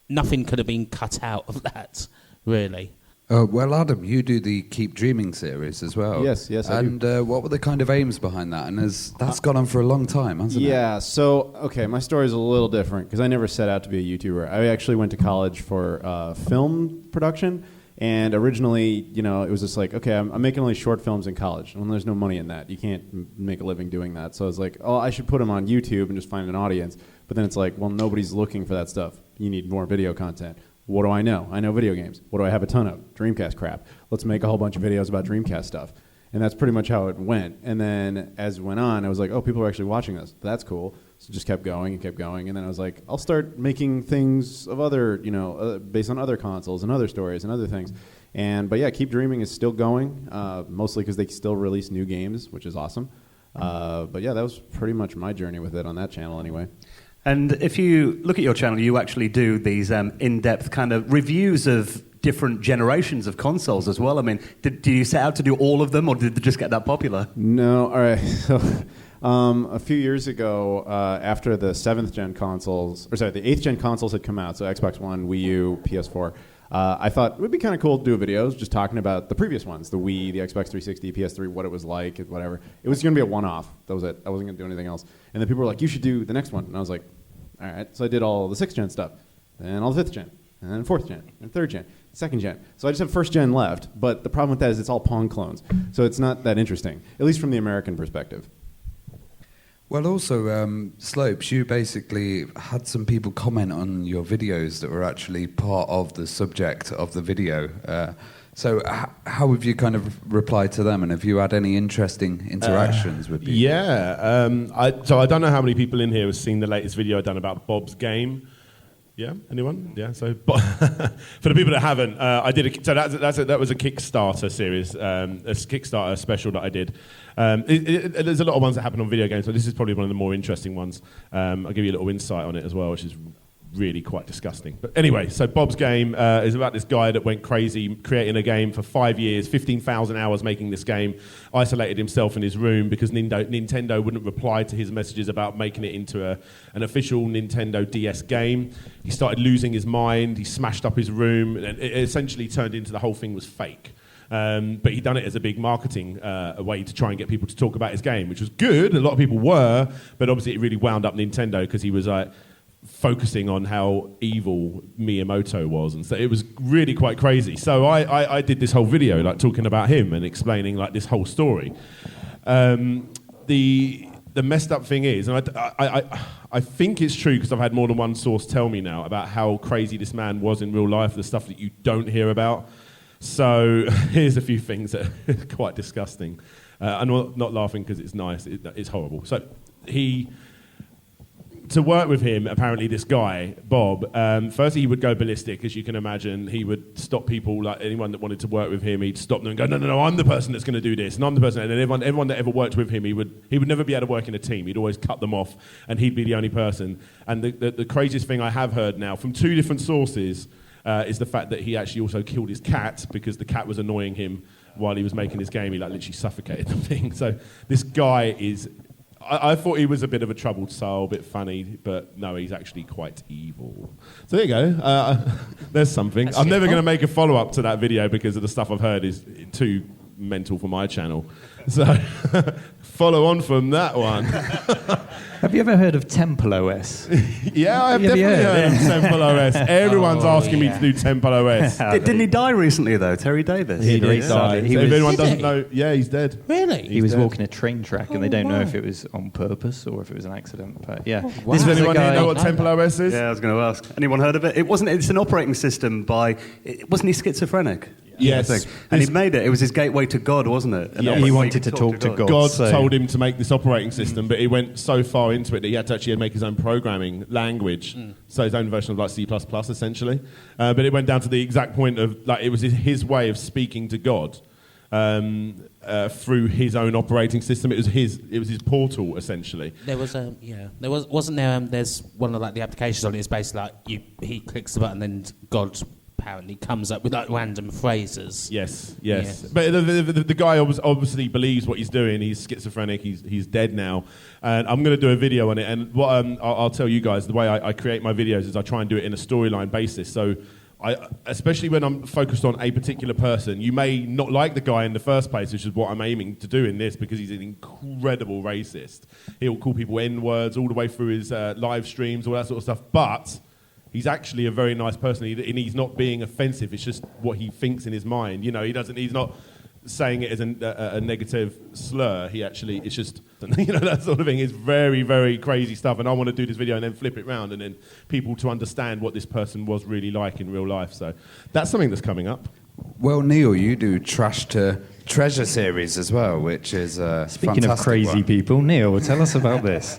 nothing could have been cut out of that, really. Well, Adam, you do the Keep Dreaming series as well. Yes, I do. And what were the kind of aims behind that? And that's gone on for a long time, hasn't it? Yeah, so, my story is a little different, because I never set out to be a YouTuber. I actually went to college for film production, And originally, you know, it was just like, okay, I'm making only short films in college. Well, there's no money in that. You can't make a living doing that. So I was like, oh, I should put them on YouTube and just find an audience. But then it's like, well, nobody's looking for that stuff. You need more video content. What do I know? I know video games. What do I have a ton of? Dreamcast crap. Let's make a whole bunch of videos about Dreamcast stuff. And that's pretty much how it went. And then as it went on, I was like, oh, people are actually watching this. That's cool. So just kept going and kept going. And then I was like, I'll start making things of other, you know, based on other consoles and other stories and other things. But yeah, Keep Dreaming is still going, mostly because they still release new games, which is awesome. But yeah, that was pretty much my journey with it on that channel anyway. And if you look at your channel, you actually do these in-depth kind of reviews of different generations of consoles as well. I mean, did you set out to do all of them, or did they just get that popular? No, all right. So, a few years ago, after the 7th gen consoles, or sorry, the 8th gen consoles had come out, so Xbox One, Wii U, PS4, I thought it would be kind of cool to do videos just talking about the previous ones, the Wii, the Xbox 360, PS3, what it was like, whatever. It was going to be a one-off. That was it. I wasn't going to do anything else. And then people were like, you should do the next one. And I was like, all right. So I did all the 6th gen stuff, and all the 5th gen, and then 4th gen, and 3rd gen, 2nd gen. So I just have 1st gen left, but the problem with that is it's all Pong clones. So it's not that interesting, at least from the American perspective. Well, also, Slopes, you basically had some people comment on your videos that were actually part of the subject of the video. So how have you kind of replied to them, and have you had any interesting interactions with people? Yeah. So I don't know how many people in here have seen the latest video I've done about Bob's game. Yeah, anyone? Yeah. So, for the people that haven't, I did. That was a Kickstarter series, a Kickstarter special that I did. There's a lot of ones that happen on video games, but this is probably one of the more interesting ones. I'll give you a little insight on it as well, which is really quite disgusting. But anyway, so Bob's game is about this guy that went crazy creating a game for 5 years, 15,000 hours making this game, isolated himself in his room because Nintendo wouldn't reply to his messages about making it into an official Nintendo DS game. He started losing his mind, he smashed up his room, and it essentially turned into the whole thing was fake. But he'd done it as a big marketing way to try and get people to talk about his game, which was good. A lot of people were, but obviously it really wound up Nintendo because he was focusing on how evil Miyamoto was, and so it was really quite crazy. So I did this whole video talking about him and explaining this whole story. The messed up thing is, and I think it's true because I've had more than one source tell me now about how crazy this man was in real life, the stuff that you don't hear about. So here's a few things that are quite disgusting. I'm not laughing because it's nice, it's horrible. So to work with him, apparently this guy, Bob, firstly he would go ballistic, as you can imagine. He would stop people, like anyone that wanted to work with him, he'd stop them and go, no, I'm the person that's going to do this, and I'm the person. And then everyone that ever worked with him, he would never be able to work in a team. He'd always cut them off, and he'd be the only person. And the craziest thing I have heard now, from 2 different sources, is the fact that he actually also killed his cat because the cat was annoying him while he was making his game. He literally suffocated the thing. So this guy is... I thought he was a bit of a troubled soul, a bit funny, but no, he's actually quite evil. So there you go. There's something. I'm never going to make a follow-up to that video because of the stuff I've heard is too mental for my channel. So follow on from that one. Have you ever heard of Temple OS? Yeah, I've definitely heard of Temple OS. Everyone's asking me to do Temple OS. Didn't he die recently, though, Terry Davis? He died. If anyone doesn't know, yeah, he's dead. Really? He was walking a train track, and they don't know if it was on purpose or if it was an accident. But yeah, Does anyone here know what Temple OS is? Yeah, I was going to ask. Anyone heard of it? It's an operating system wasn't he schizophrenic? Yes. And he made it. It was his gateway to God, wasn't it? And yeah. He wanted to talk to God. God told him to make this operating system, but he went so far into it that he had to actually make his own programming language, so his own version of C++, essentially. But it went down to the exact point of it was his way of speaking to God through his own operating system. It was his portal, essentially. There was wasn't there. There's one of the applications on it. It's basically he clicks the button and God apparently comes up with random phrases. Yes. But the guy obviously believes what he's doing. He's schizophrenic. He's dead now. And I'm going to do a video on it. And what I'll tell you guys, the way I create my videos is I try and do it in a storyline basis. So especially when I'm focused on a particular person, you may not like the guy in the first place, which is what I'm aiming to do in this, because he's an incredible racist. He'll call people N-words all the way through his live streams, all that sort of stuff. But he's actually a very nice person, and he's not being offensive. It's just what he thinks in his mind. You know, he's not saying it as a negative slur. It's just, you know, that sort of thing. It's very, very crazy stuff, and I want to do this video and then flip it round, and then people to understand what this person was really like in real life. So that's something that's coming up. Well, Neil, you do Trash to Treasure series as well, which is Speaking of crazy people, Neil, tell us about this.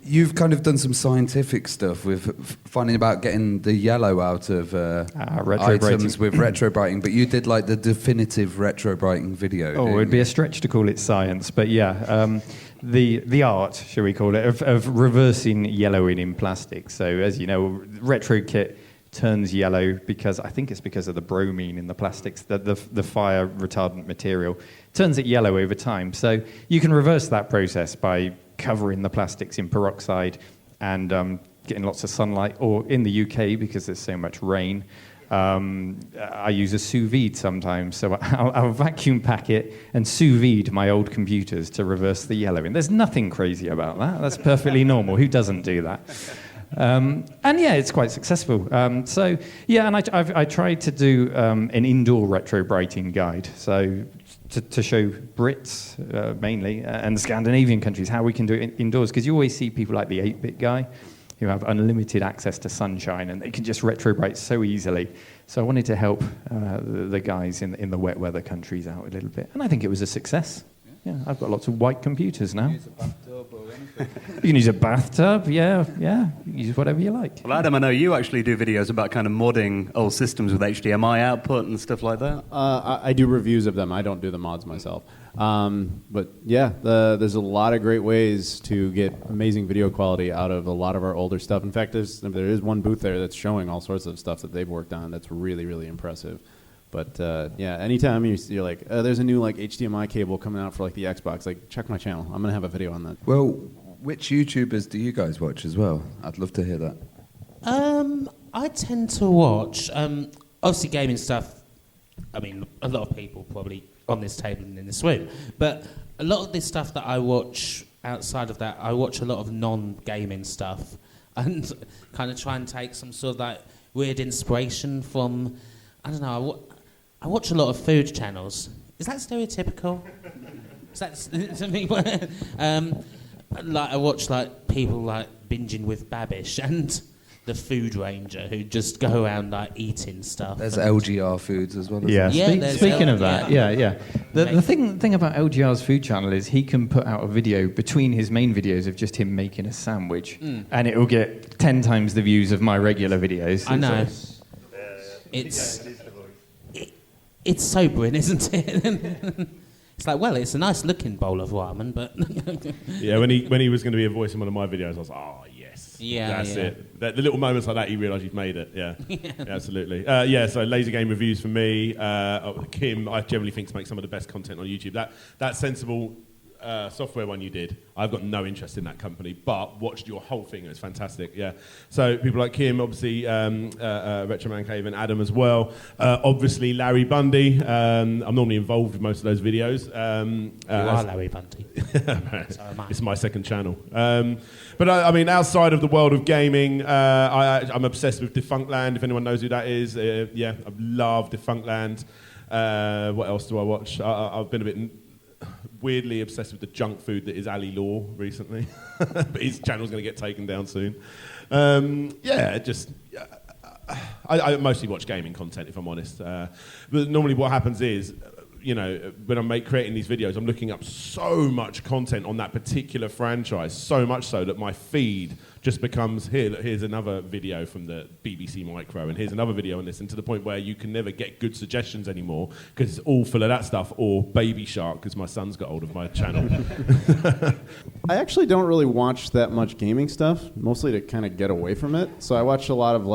You've kind of done some scientific stuff with finding about getting the yellow out of items with retrobrighting, but you did like the definitive retrobrighting video. Oh, it'd be a stretch to call it science, but yeah, the art, shall we call it, of reversing yellowing in plastic. So as you know, retro kit turns yellow because I think it's because of the bromine in the plastics, the fire retardant material turns it yellow over time. So you can reverse that process by covering the plastics in peroxide and getting lots of sunlight, or in the UK, because there's so much rain, I use a sous vide sometimes, so I'll vacuum pack it and sous vide my old computers to reverse the yellowing. There's nothing crazy about that. That's perfectly normal. Who doesn't do that? And yeah, it's quite successful. So yeah, and I tried to do an indoor retrobrighting guide, so to show Brits mainly and Scandinavian countries how we can do it indoors, because you always see people like the 8-bit guy who have unlimited access to sunshine and they can just retrobrite so easily. So I wanted to help the guys in the wet weather countries out a little bit, and I think it was a success. Yeah, I've got lots of white computers now. Use a bathtub or anything. You can use a bathtub, yeah. Use whatever you like. Well, Adam, I know you actually do videos about kind of modding old systems with HDMI output and stuff like that. I do reviews of them. I don't do the mods myself. But yeah, there's a lot of great ways to get amazing video quality out of a lot of our older stuff. In fact, there is one booth there that's showing all sorts of stuff that they've worked on that's really, really impressive. But yeah, anytime you're like, there's a new like HDMI cable coming out for like the Xbox, like check my channel. I'm gonna have a video on that. Well, which YouTubers do you guys watch as well? I'd love to hear that. I tend to watch obviously gaming stuff. I mean, a lot of people probably on this table and in this room, but a lot of this stuff that I watch outside of that, I watch a lot of non-gaming stuff, and kind of try and take some sort of like weird inspiration from, I don't know. I watch a lot of food channels. Is that stereotypical? Is that something? Like I watch like people like binging with Babish and the Food Ranger who just go around like eating stuff. There's LGR Foods as well. Yeah. Speaking of that, yeah. The thing about LGR's food channel is he can put out a video between his main videos of just him making a sandwich, and it will get 10 times the views of my regular videos. I know. It's sobering, isn't it? It's like, well, it's a nice looking bowl of ramen, but yeah, when he was going to be a voice in one of my videos, I was like, oh yes, that's it. The little moments like that, you realise you've made it. Yeah, absolutely. So laser game reviews for me. Kim, I generally think to make some of the best content on YouTube. That sensible software one you did, I've got no interest in that company, but watched your whole thing. It was fantastic. Yeah. So people like Kim, obviously, Retro Man Cave, and Adam as well. Obviously, Larry Bundy. I'm normally involved with most of those videos. You are Larry Bundy. It's my second channel. But I mean, outside of the world of gaming, I'm obsessed with Defunctland. If anyone knows who that is, I love Defunctland. What else do I watch? I've been a bit weirdly obsessed with the junk food that is Ali Law recently. But his channel's going to get taken down soon. I mostly watch gaming content, if I'm honest. But normally what happens is, when I'm creating these videos, I'm looking up so much content on that particular franchise, so much so that my feed just becomes, here's another video from the BBC Micro, and here's another video on this, and to the point where you can never get good suggestions anymore, because it's all full of that stuff, or Baby Shark, because my son's got hold of my channel. I actually don't really watch that much gaming stuff, mostly to kind of get away from it. So I watch a lot of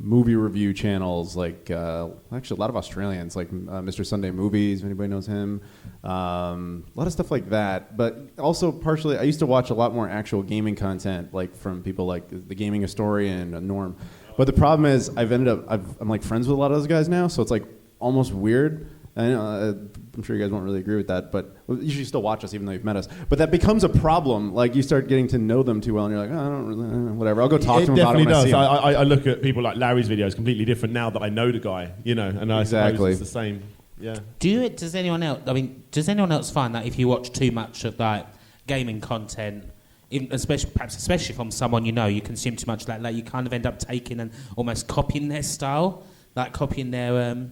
movie review channels, actually a lot of Australians, like Mr. Sunday Movies, if anybody knows him. A lot of stuff like that, but also partially, I used to watch a lot more actual gaming content, like from people like the Gaming Historian and Norm. But the problem is, I'm like friends with a lot of those guys now, so it's like almost weird I know, I'm sure you guys won't really agree with that, but you should still watch us even though you've met us. But that becomes a problem. Like, you start getting to know them too well, and you're like, oh, I don't really, whatever. I'll go talk to them about it when I see them. I look at people like Larry's videos completely different now that I know the guy, and I suppose it's the same. Yeah. Does anyone else find that if you watch too much of like gaming content, especially from someone you consume too much of that, like you kind of end up taking and almost copying their style, like copying their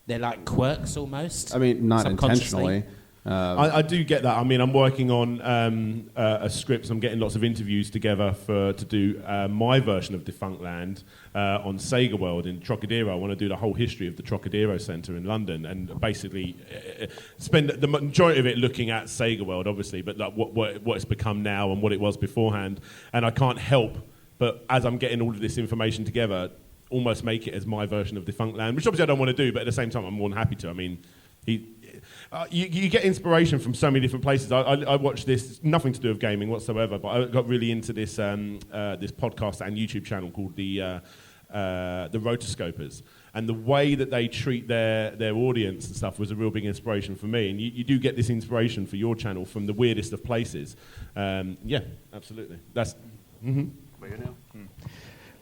like quirks almost? I mean, not intentionally. I do get that. I mean, I'm working on a script. I'm getting lots of interviews together to do my version of Defunctland on Sega World in Trocadero. I want to do the whole history of the Trocadero Centre in London and basically spend the majority of it looking at Sega World, obviously, but like what it's become now and what it was beforehand. And I can't help but, as I'm getting all of this information together, almost make it as my version of Defunctland, which obviously I don't want to do, but at the same time I'm more than happy to. I mean, you get inspiration from so many different places. I watched this, nothing to do with gaming whatsoever, but I got really into this this podcast and YouTube channel called the Rotoscopers, and the way that they treat their audience and stuff was a real big inspiration for me. And you do get this inspiration for your channel from the weirdest of places. Yeah, absolutely. That's. Mm-hmm. Where you now?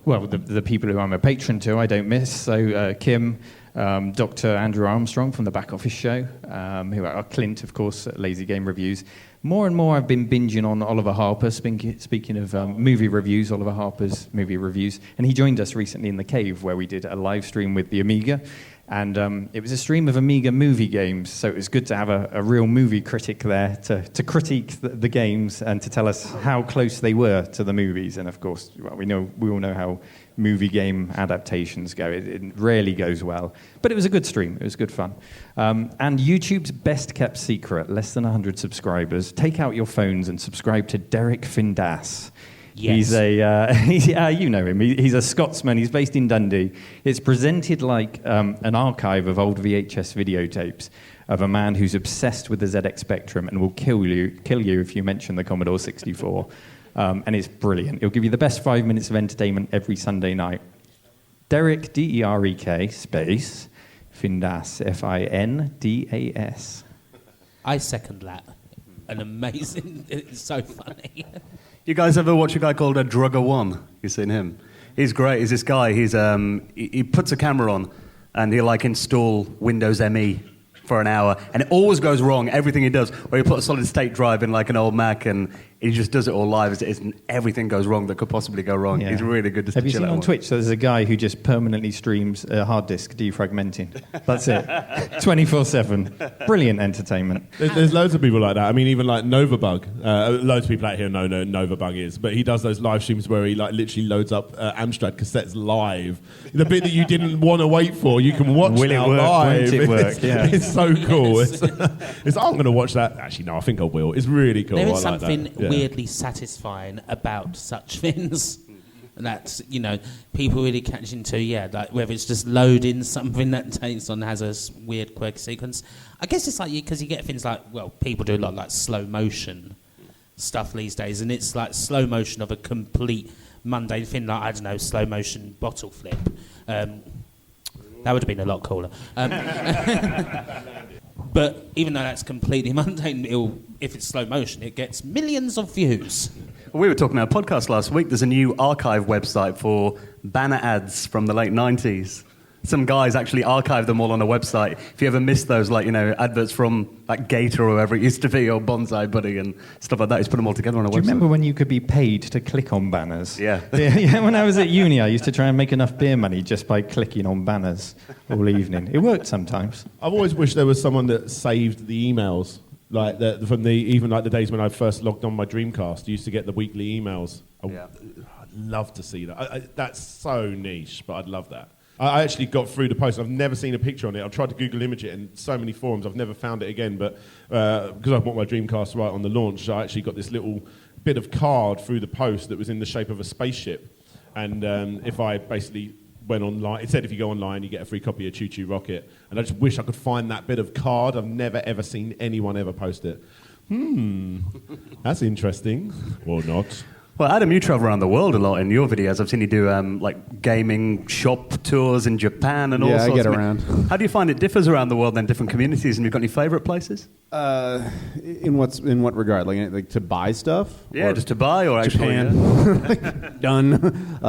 Well, the people who I'm a patron to, I don't miss. So Kim, Dr. Andrew Armstrong from the Back Office Show, who are Clint, of course, at Lazy Game Reviews. More and more I've been binging on Oliver Harper, speaking of movie reviews, Oliver Harper's movie reviews. And he joined us recently in the cave where we did a live stream with the Amiga. And it was a stream of Amiga movie games, so it was good to have a real movie critic there to critique the games and to tell us how close they were to the movies. And of course, well, we all know how movie game adaptations go. It rarely goes well. But it was a good stream. It was good fun. And YouTube's best-kept secret, less than 100 subscribers. Take out your phones and subscribe to Derek Findas. Yes. He's you know him. He's a Scotsman. He's based in Dundee. It's presented like an archive of old VHS videotapes of a man who's obsessed with the ZX Spectrum and will kill you if you mention the Commodore 64. And it's brilliant. It'll give you the best 5 minutes of entertainment every Sunday night. Derek, D-E-R-E-K, space, Findas, F-I-N-D-A-S. I second that. An amazing... It's so funny. You guys ever watch a guy called Drugger One? You seen him? He's great. He's this guy. He puts a camera on and he'll like install Windows ME for an hour, and it always goes wrong. Everything he does, where he put a solid state drive in like an old Mac, and he just does it all live. Everything goes wrong that could possibly go wrong. Yeah. He's really good. Have you seen on Twitch? So there's a guy who just permanently streams a hard disk defragmenting. That's it, 24/7. Brilliant entertainment. There's loads of people like that. I mean, even like Novabug. Loads of people out here know Novabug is, but he does those live streams where he like literally loads up Amstrad cassettes live. The bit that you didn't want to wait for, you can watch now live. Won't it work? Yeah. It's so cool. It's I'm going to watch that. Actually, no, I think I will. It's really cool. There is something weirdly satisfying about such things. That's, people really catch into, like whether it's just loading something that takes on, has a weird quirky sequence. I guess it's like, because you get things like, people do a lot like slow motion stuff these days, and it's like slow motion of a complete mundane thing, like, I don't know, slow motion bottle flip. That would have been a lot cooler. But even though that's completely mundane, if it's slow motion, it gets millions of views. Well, we were talking about a podcast last week. There's a new archive website for banner ads from the late 90s. Some guys actually archived them all on a website. If you ever missed those, adverts from Gator or wherever it used to be, or Bonsai Buddy and stuff like that, he's put them all together on a website. Do you remember when you could be paid to click on banners? Yeah. Yeah. When I was at uni, I used to try and make enough beer money just by clicking on banners all evening. It worked sometimes. I've always wished there was someone that saved the emails, from the days when I first logged on my Dreamcast. I used to get the weekly emails. I'd love to see that. That's so niche, but I'd love that. I actually got through the post. I've never seen a picture on it. I've tried to Google image it in so many forums. I've never found it again. But because I bought my Dreamcast right on the launch, I actually got this little bit of card through the post that was in the shape of a spaceship. And if I basically went online, it said if you go online, you get a free copy of Choo Choo Rocket. And I just wish I could find that bit of card. I've never, ever seen anyone ever post it. That's interesting. Or not. Well, Adam, you travel around the world a lot in your videos. I've seen you do like gaming shop tours in Japan and all sorts. Yeah, I get around. How do you find it differs around the world then, different communities? And you've got any favourite places? In what regard? Like to buy stuff? Yeah, Or just to buy or actually... Japan. Done.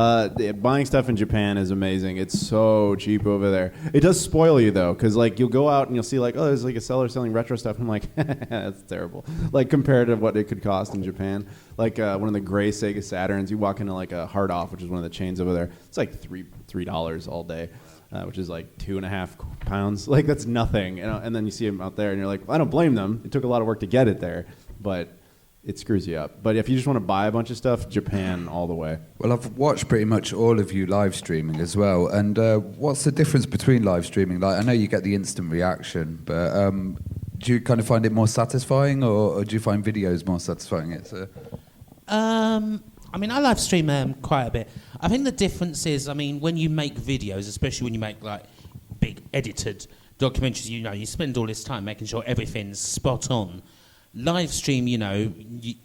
Buying stuff in Japan is amazing. It's so cheap over there. It does spoil you though, because like you'll go out and you'll see like, oh, there's like a seller selling retro stuff. And I'm like, that's terrible. Like compared to what it could cost in Japan. Like one of the gray Sega Saturns, you walk into like a Hard Off, which is one of the chains over there. It's like $3 all day. Which is like 2.5 pounds. Like that's nothing, and then you see them out there, and you're like, well, I don't blame them. It took a lot of work to get it there, but it screws you up. But if you just want to buy a bunch of stuff, Japan all the way. Well, I've watched pretty much all of you live streaming as well. And what's the difference between live streaming? Like, I know you get the instant reaction, but do you kind of find it more satisfying, or do you find videos more satisfying? I mean, I live stream quite a bit. I think the difference is, when you make videos, especially when you make like big edited documentaries, you spend all this time making sure everything's spot on. Live stream,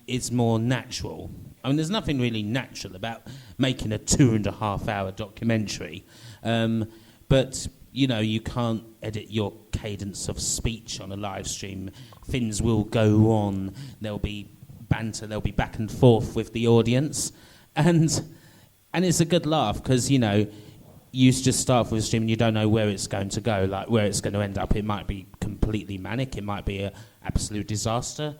is more natural. There's nothing really natural about making a 2.5 hour documentary. But, you can't edit your cadence of speech on a live stream. Things will go on. There'll be banter, there'll be back and forth with the audience, and it's a good laugh because you just start with a stream and you don't know where it's going to go, like where it's going to end up. It might be completely manic, it might be an absolute disaster.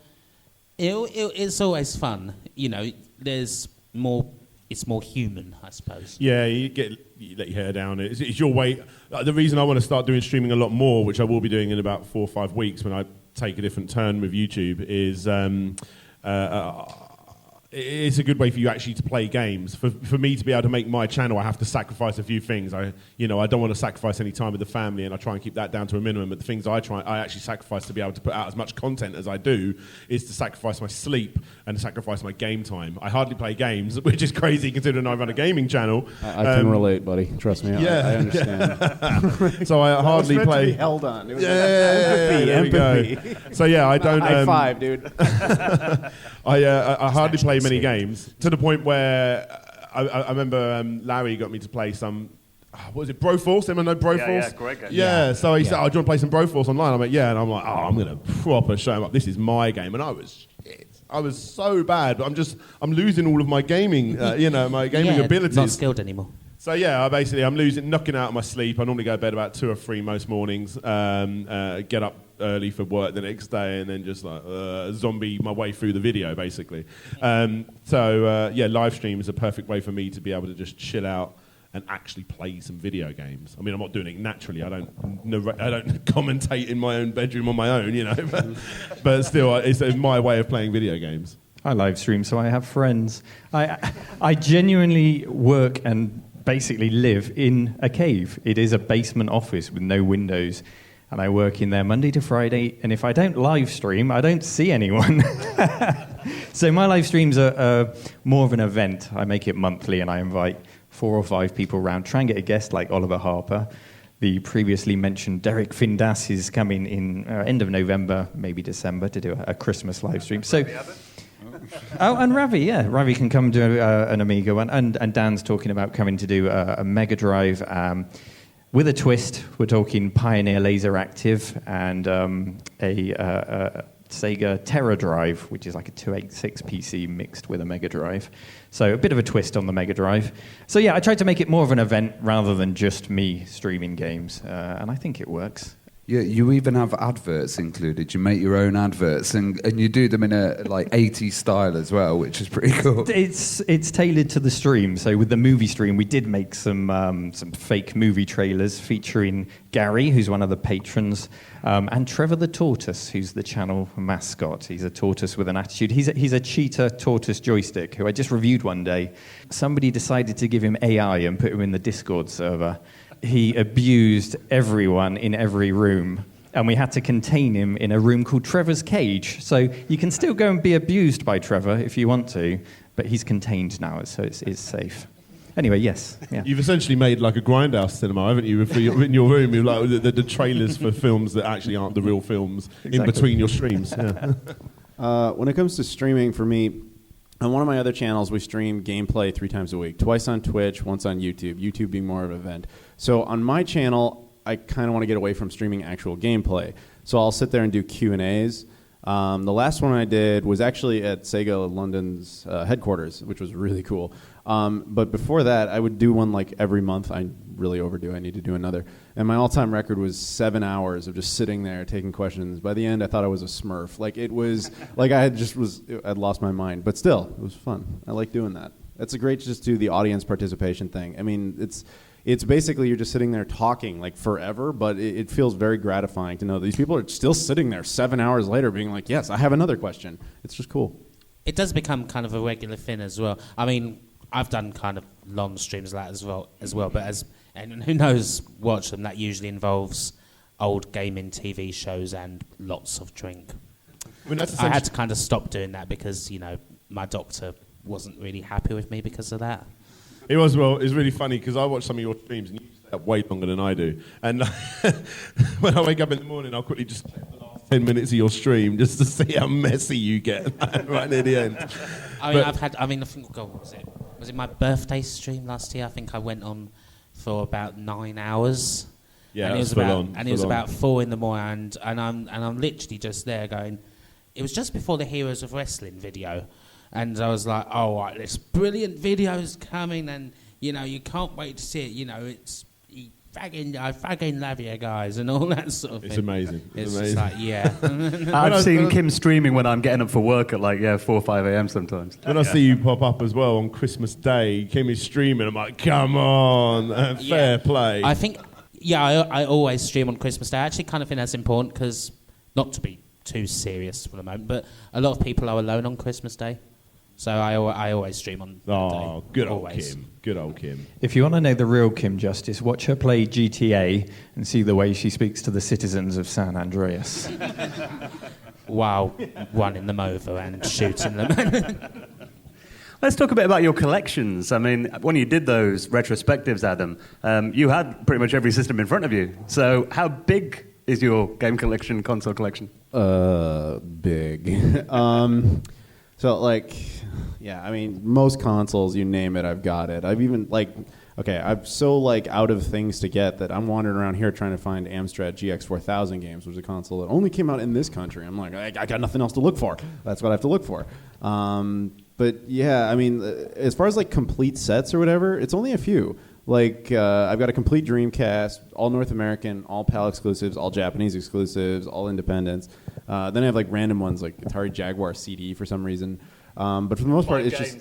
It's always fun, it's more human, I suppose. Yeah, you let your hair down. It's your way. The reason I want to start doing streaming a lot more, which I will be doing in about 4 or 5 weeks when I take a different turn with YouTube, is it's a good way for you actually to play games. For me to be able to make my channel, I have to sacrifice a few things. I don't want to sacrifice any time with the family, and I try and keep that down to a minimum. But the things I actually sacrifice to be able to put out as much content as I do is to sacrifice my sleep and sacrifice my game time. I hardly play games, which is crazy considering I run a gaming channel. I can relate, buddy. Trust me. Yeah. I understand. So I hardly meant play. To be held on. It was empathy. So yeah, I don't. High five, dude. I hardly play many games, to the point where I remember Larry got me to play some, what was it, Broforce? Anyone know Broforce? Yeah, great game. Yeah, so he said, oh, do you want to play some Broforce online? I'm like, yeah, and I'm like, oh, I'm going to proper show him up. This is my game. And I was shit. I was so bad, but I'm losing all of my gaming, my gaming abilities. Not skilled anymore. So yeah, I'm knocking out of my sleep. I normally go to bed about 2 or 3 most mornings, get up early for work the next day, and then just like zombie my way through the video, basically. Live stream is a perfect way for me to be able to just chill out and actually play some video games. I'm not doing it naturally. I don't commentate in my own bedroom on my own, but still, it's my way of playing video games. I live stream, so I have friends. I genuinely work and basically live in a cave. It is a basement office with no windows, and I work in there Monday to Friday, and if I don't live stream, I don't see anyone. So my live streams are more of an event. I make it monthly, and I invite 4 or 5 people around, try and get a guest like Oliver Harper. The previously mentioned Derek Findas is coming in end of November, maybe December, to do a Christmas live stream. So. Oh, and Ravi, yeah. Ravi can come do an Amiga one. And Dan's talking about coming to do a Mega Drive with a twist. We're talking Pioneer Laser Active and a Sega Terra Drive, which is like a 286 PC mixed with a Mega Drive. So a bit of a twist on the Mega Drive. So yeah, I tried to make it more of an event rather than just me streaming games. And I think it works. Yeah, you even have adverts included. You make your own adverts, and you do them in a 80s style as well, which is pretty cool. It's tailored to the stream. So with the movie stream, we did make some fake movie trailers featuring Gary, who's one of the patrons, and Trevor the Tortoise, who's the channel mascot. He's a tortoise with an attitude. He's a cheetah tortoise joystick, who I just reviewed one day. Somebody decided to give him AI and put him in the Discord server. He abused everyone in every room, and we had to contain him in a room called Trevor's Cage. So you can still go and be abused by Trevor if you want to, but he's contained now, so it's safe. Anyway, yes. Yeah. You've essentially made like a grindhouse cinema, haven't you? In your room, you've like the trailers for films that actually aren't the real films in between your streams. Yeah. When it comes to streaming, for me, On one of my other channels, we stream gameplay 3 times a week, twice on Twitch, once on YouTube, YouTube being more of an event. So on my channel, I kind of want to get away from streaming actual gameplay. So I'll sit there and do Q&As. The last one I did was actually at Sega London's headquarters, which was really cool. But before that, I would do one like every month. I really overdo. I need to do another. And my all-time record was 7 hours of just sitting there taking questions. By the end, I thought I was a Smurf. Like it was like I'd lost my mind. But still, it was fun. I like doing that. It's a great just do the audience participation thing. I mean, it's basically you're just sitting there talking like forever, but it feels very gratifying to know these people are still sitting there 7 hours later being like, yes, I have another question. It's just cool. It does become kind of a regular thing as well. I mean, I've done kind of long streams like that as well, but and who knows, watch them, that usually involves old gaming TV shows and lots of drink. I mean, I had to kind of stop doing that because, my doctor wasn't really happy with me because of that. It was really funny because I watched some of your streams and you stay up way longer than I do. And when I wake up in the morning, I'll quickly just check the last 10 minutes of your stream just to see how messy you get right near the end. I think, was it my birthday stream last year? I think I went on for about 9 hours. Yeah, and it was about 4 in the morning, and I'm literally just there going. It was just before the Heroes of Wrestling video. And I was like, oh, right, this brilliant video's coming, and, you can't wait to see it. It's, I fucking love you guys, and all that sort of thing. It's amazing. It's just like, yeah. I've seen Kim streaming when I'm getting up for work at 4 or 5 a.m. sometimes. When I see you pop up as well on Christmas Day, Kim is streaming, I'm like, come on, fair play. I think, I always stream on Christmas Day. I actually kind of think that's important because, not to be too serious for the moment, but a lot of people are alone on Christmas Day. So I always stream on that day. Oh, good old Always. Kim. Good old Kim. If you want to know the real Kim Justice, watch her play GTA and see the way she speaks to the citizens of San Andreas. While running them over and shooting them. Let's talk a bit about your collections. I mean, when you did those retrospectives, Adam, you had pretty much every system in front of you. So how big is your game collection, console collection? Big. Most consoles, you name it, I've got it. I've even, I'm so, out of things to get that I'm wandering around here trying to find Amstrad GX4000 games, which is a console that only came out in this country. I'm like, I got nothing else to look for. That's what I have to look for. As far as, complete sets or whatever, it's only a few. I've got a complete Dreamcast, all North American, all PAL exclusives, all Japanese exclusives, all independents. Then I have, random ones, like Atari Jaguar CD for some reason. But for the most part, it's just...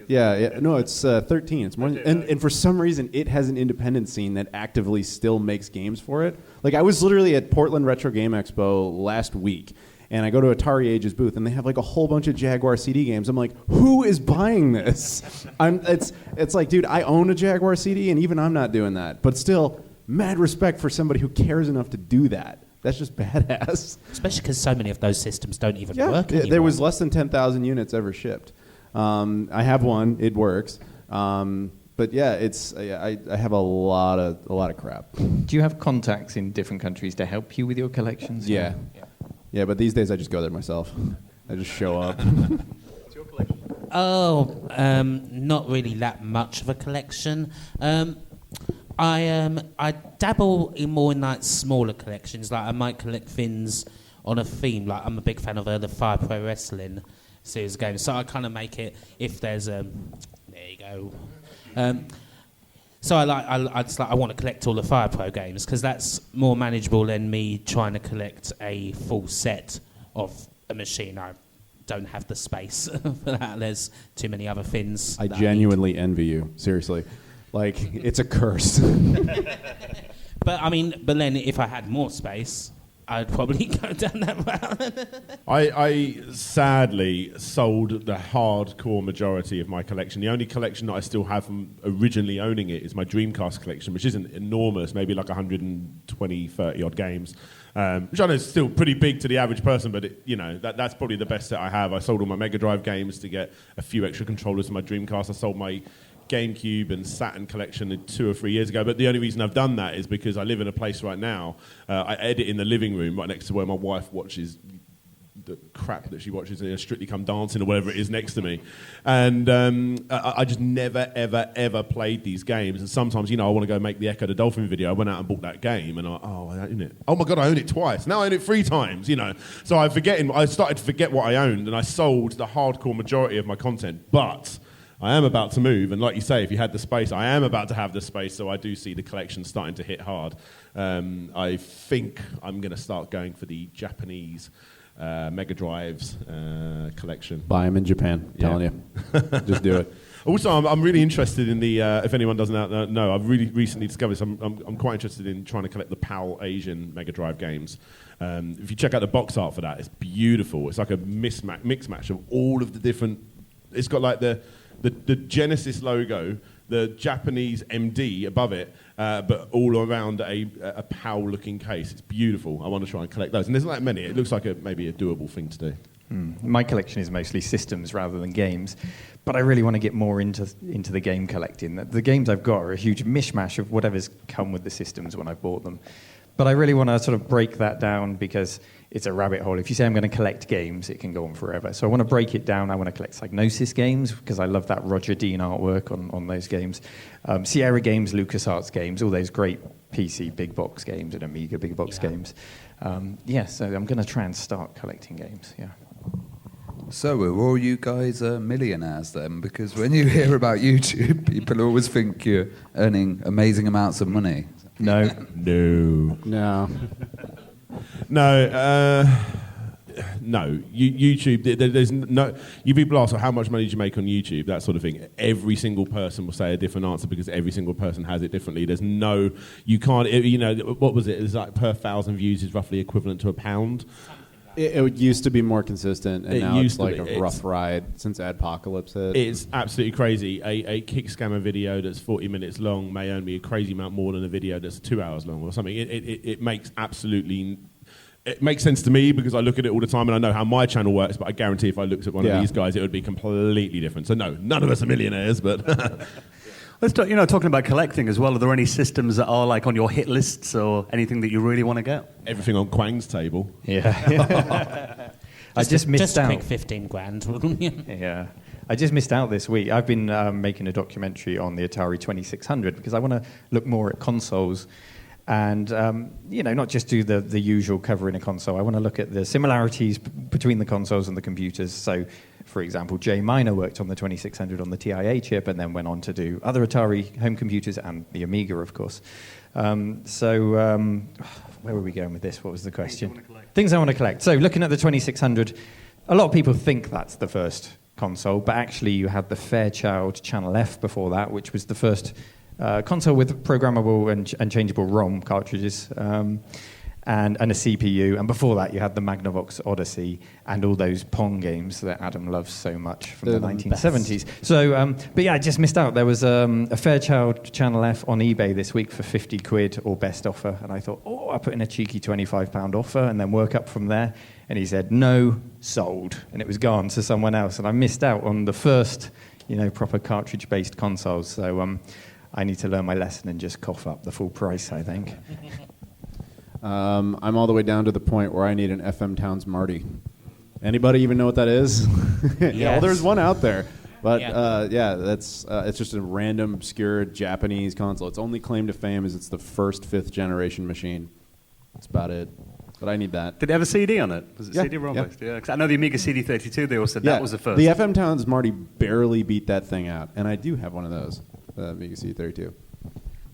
it's 13. It's more, and for some reason, it has an independent scene that actively still makes games for it. I was literally at Portland Retro Game Expo last week, and I go to Atari Age's booth, and they have a whole bunch of Jaguar CD games. I'm like, who is buying this? It's like, dude, I own a Jaguar CD, and even I'm not doing that. But still, mad respect for somebody who cares enough to do that. That's just badass. Especially because so many of those systems don't even work anymore. There was less than 10,000 units ever shipped. I have one. It works. But yeah, I have a lot of crap. Do you have contacts in different countries to help you with your collections? Yeah, but these days I just go there myself. I just show up. What's your collection? Not really that much of a collection. I dabble in smaller collections. I might collect things on a theme. I'm a big fan of the Fire Pro Wrestling series of games, so I kind of make it if there's there you go. So I want to collect all the Fire Pro games because that's more manageable than me trying to collect a full set of a machine. I don't have the space for that. There's too many other things. I genuinely envy you. Seriously. It's a curse. But then if I had more space, I'd probably go down that route. I sadly sold the hardcore majority of my collection. The only collection that I still have from originally owning it is my Dreamcast collection, which isn't enormous, maybe 120, 30 odd games, which I know is still pretty big to the average person, but that's probably the best that I have. I sold all my Mega Drive games to get a few extra controllers for my Dreamcast. I sold my GameCube and Saturn collection 2 or 3 years ago, but the only reason I've done that is because I live in a place right now. I edit in the living room right next to where my wife watches the crap that she watches in Strictly Come Dancing or whatever it is next to me. And I just never, ever played these games. And sometimes, I want to go make the Echo the Dolphin video. I went out and bought that game, and I own it. Oh my God, I own it twice. Now I own it 3 times, So I started to forget what I owned, and I sold the hardcore majority of my content. But I am about to move, and like you say, if you had the space, I am about to have the space, so I do see the collection starting to hit hard. I think I'm going to start going for the Japanese Mega Drives collection. Buy them in Japan, telling you. Just do it. Also, I'm really interested in the, if anyone doesn't know, I've really recently discovered this. I'm quite interested in trying to collect the PAL Asian Mega Drive games. If you check out the box art for that, it's beautiful. It's like a mix match of all of the different, it's got like the Genesis logo, the Japanese MD above it, but all around a PAL-looking case. It's beautiful. I want to try and collect those. And there's not that many. It looks like maybe a doable thing to do. My collection is mostly systems rather than games, but I really want to get more into the game collecting. The games I've got are a huge mishmash of whatever's come with the systems when I bought them. But I really want to sort of break that down because it's a rabbit hole. If you say I'm going to collect games, it can go on forever. So I want to break it down. I want to collect Psygnosis games because I love that Roger Dean artwork on those games. Sierra games, LucasArts games, all those great PC big box games and Amiga big box games. So I'm going to try and start collecting games, So are all you guys millionaires then? Because when you hear about YouTube, people always think you're earning amazing amounts of money. No. YouTube. There's no. You people ask, how much money do you make on YouTube? That sort of thing. Every single person will say a different answer because every single person has it differently. There's no. You can't. What was it? It's like per 1,000 views is roughly equivalent to £1. It used to be more consistent, and now it's like a rough ride since Adpocalypse hit. It's absolutely crazy. A kick scammer video that's 40 minutes long may earn me a crazy amount more than a video that's 2 hours long or something. It makes absolutely... It makes sense to me because I look at it all the time and I know how my channel works, but I guarantee if I looked at one of these guys, it would be completely different. So no, none of us are millionaires, but... Let's talk, talking about collecting as well, are there any systems that are like on your hit lists or anything that you really want to get? Everything on Quang's table. Yeah. I just missed out. Just a quick 15 grand, wouldn't you? Yeah. I just missed out this week. I've been making a documentary on the Atari 2600 because I want to look more at consoles and, not just do the usual covering a console. I want to look at the similarities between the consoles and the computers. So, for example, Jay Miner worked on the 2600 on the TIA chip and then went on to do other Atari home computers and the Amiga, of course. Where were we going with this? What was the question? Things I want to collect. So looking at the 2600, a lot of people think that's the first console, but actually you had the Fairchild Channel F before that, which was the first console with programmable and changeable ROM cartridges. And a CPU, and before that you had the Magnavox Odyssey and all those Pong games that Adam loves so much from the 1970s. So, but yeah, I just missed out. There was a Fairchild Channel F on eBay this week for 50 quid or best offer, and I thought, I put in a cheeky £25 offer and then work up from there. And he said, no, sold, and it was gone to someone else, and I missed out on the first, proper cartridge-based consoles. So I need to learn my lesson and just cough up the full price, I think. I'm all the way down to the point where I need an FM Towns Marty. Anybody even know what that is? Yeah, well, there's one out there. But that's it's just a random, obscure Japanese console. Its only claim to fame is it's the first 5th generation machine. That's about it. But I need that. Did it have a CD on it? Was it CD-ROM based? Yeah, 'cause I know the Amiga CD32, they all said that was the first. The FM Towns Marty barely beat that thing out. And I do have one of those, the Amiga CD32.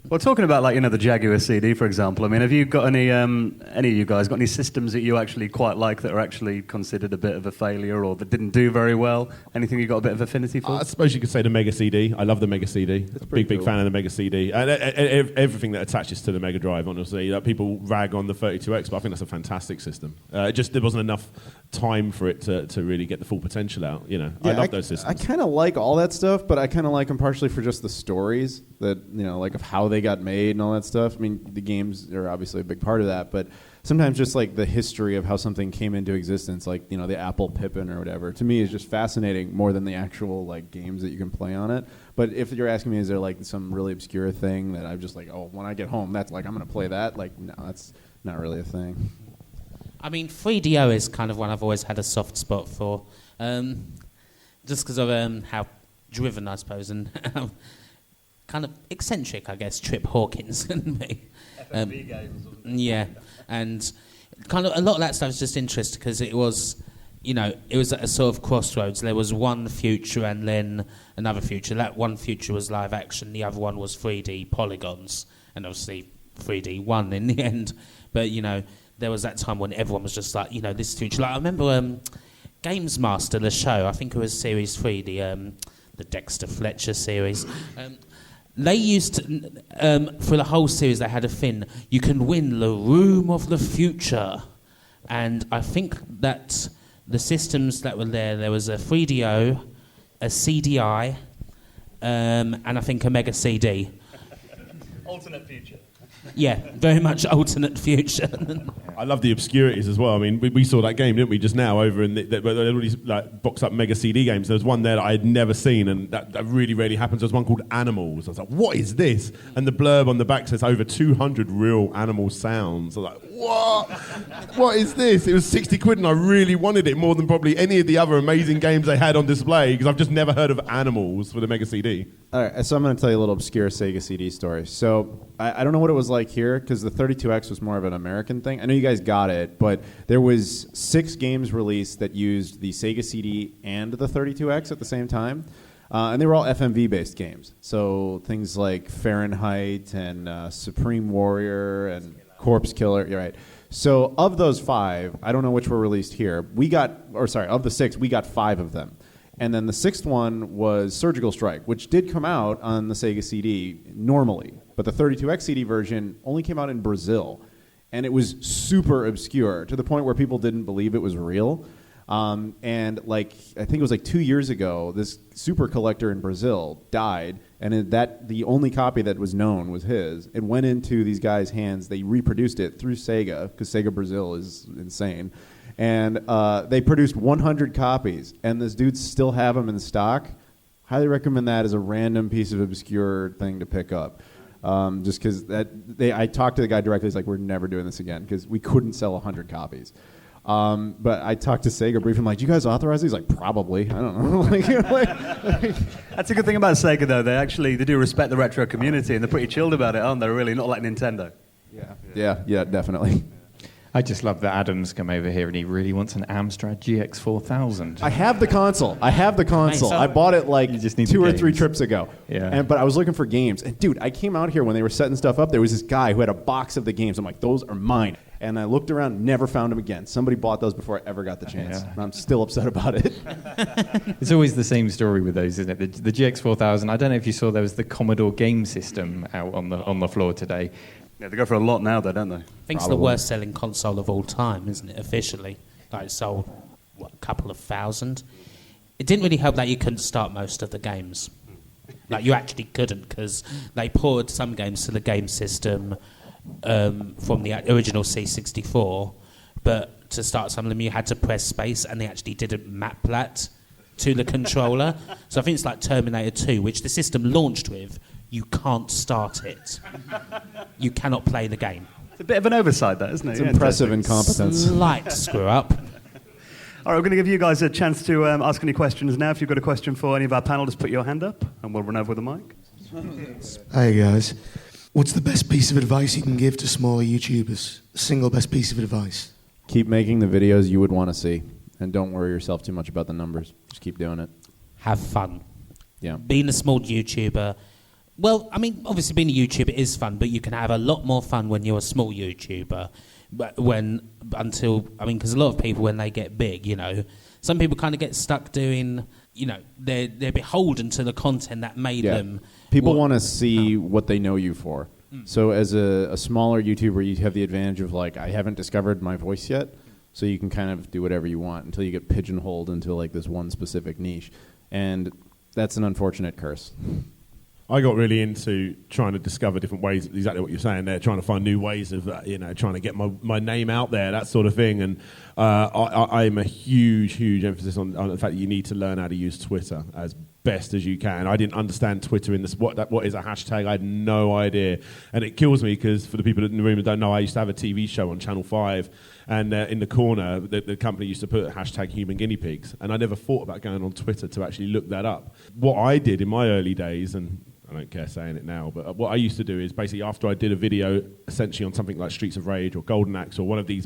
Well, talking about the Jaguar CD, for example. I mean, have you got any of you guys got any systems that you actually quite like that are actually considered a bit of a failure or that didn't do very well? Anything you got a bit of affinity for? I suppose you could say the Mega CD. I love the Mega CD. Big fan of the Mega CD. And everything that attaches to the Mega Drive, honestly. People rag on the 32X, but I think that's a fantastic system. There wasn't enough time for it to really get the full potential out. I love those systems. I kind of like all that stuff, but I kind of like them partially for just the stories that, of how they got made and all that stuff. I mean, the games are obviously a big part of that, but sometimes just the history of how something came into existence, the Apple Pippin or whatever, to me is just fascinating more than the actual games that you can play on it. But if you're asking me, is there some really obscure thing that I'm just when I get home, that's I'm going to play that? No, that's not really a thing. I mean, 3DO is kind of one I've always had a soft spot for, just because of how driven, I suppose, and how kind of eccentric, I guess, Trip Hawkins can be. FMV games. Yeah, and kind of a lot of that stuff is just interesting because it was, you know, it was at a sort of crossroads. There was one future and then another future. That one future was live action, the other one was 3D polygons, and obviously 3D won in the end. But, you know, there was that time when everyone was just like, you know, this future. Like, I remember Games Master, the show, I think it was Series 3, the Dexter Fletcher series. They used to, for the whole series, they had a thing, you can win the room of the future. And I think that the systems that were there was a 3DO, a CDI, and I think a Mega CD. Alternate future. Yeah, very much alternate future. I love the obscurities as well. I mean, we saw that game, didn't we, just now over in they already like box up Mega CD games. There was one there that I had never seen, and that really rarely happens. There was one called Animals. I was like, what is this? And the blurb on the back says over 200 real animal sounds. I was like, what? What is this? It was 60 quid, and I really wanted it more than probably any of the other amazing games they had on display, because I've just never heard of Animals for the Mega CD. All right, so I'm going to tell you a little obscure Sega CD story. So I don't know what it was like here, because the 32X was more of an American thing. I know you guys got it, but there was 6 games released that used the Sega CD and the 32X at the same time. And they were all FMV-based games. So things like Fahrenheit and Supreme Warrior and Corpse Killer. You're right. So of those 5, I don't know which were released here. Of the 6, we got 5 of them. And then the 6th one was Surgical Strike, which did come out on the Sega CD normally. But the 32X CD version only came out in Brazil. And it was super obscure to the point where people didn't believe it was real. And like, I think it was like 2 years ago, this super collector in Brazil died. And the only copy that was known was his. It went into these guys' hands. They reproduced it through Sega, because Sega Brazil is insane. And they produced 100 copies, and this dudes still have them in stock. Highly recommend that as a random piece of obscure thing to pick up. Just because I talked to the guy directly. He's like, we're never doing this again, because we couldn't sell 100 copies. But I talked to Sega briefly. I'm like, do you guys authorize these? Like, probably. I don't know. That's a good thing about Sega, though. They do respect the retro community, and they're pretty chilled about it, aren't they? Really, not like Nintendo. Yeah, definitely. I just love that Adam's come over here and he really wants an Amstrad GX4000. I have the console. I bought it like You just need 2 the or 3 games. trips ago. Yeah. But I was looking for games. And dude, I came out here when they were setting stuff up. There was this guy who had a box of the games. I'm like, those are mine. And I looked around, never found them again. Somebody bought those before I ever got the chance. Yeah. And I'm still upset about it. It's always the same story with those, isn't it? The GX4000, I don't know if you saw there was the Commodore game system out on the floor today. Yeah, they go for a lot now, though, don't they? I think it's the worst-selling console of all time, isn't it, officially? Like, it sold, a couple of thousand? It didn't really help that you couldn't start most of the games. Like, you actually couldn't, because they poured some games to the game system from the original C64, but to start some of them, you had to press space, and they actually didn't map that to the controller. So I think it's like Terminator 2, which the system launched with, you can't start it. You cannot play the game. It's a bit of an oversight, that, isn't it? It's impressive incompetence. Slight screw up. All right, we're going to give you guys a chance to ask any questions now. If you've got a question for any of our panel, just put your hand up, and we'll run over with the mic. Hi, guys. What's the best piece of advice you can give to smaller YouTubers? The single best piece of advice? Keep making the videos you would want to see. And don't worry yourself too much about the numbers. Just keep doing it. Have fun. Yeah. Being a small YouTuber... Well, I mean, obviously being a YouTuber is fun, but you can have a lot more fun when you're a small YouTuber. Because a lot of people, when they get big, you know, some people kind of get stuck doing, you know, they're beholden to the content that made them. People want to see what they know you for. So as a smaller YouTuber, you have the advantage of, like, I haven't discovered my voice yet, so you can kind of do whatever you want until you get pigeonholed into, like, this one specific niche. And that's an unfortunate curse. I got really into trying to discover different ways, exactly what you're saying there, trying to find new ways of, trying to get my name out there, that sort of thing. And I'm a huge emphasis on the fact that you need to learn how to use Twitter as best as you can. I didn't understand Twitter in this. What is a hashtag? I had no idea, and it kills me because for the people in the room that don't know, I used to have a TV show on Channel 5, and in the corner, the company used to put hashtag human guinea pigs, and I never thought about going on Twitter to actually look that up. What I did in my early days, and I don't care saying it now, but what I used to do is basically after I did a video essentially on something like Streets of Rage or Golden Axe or one of these,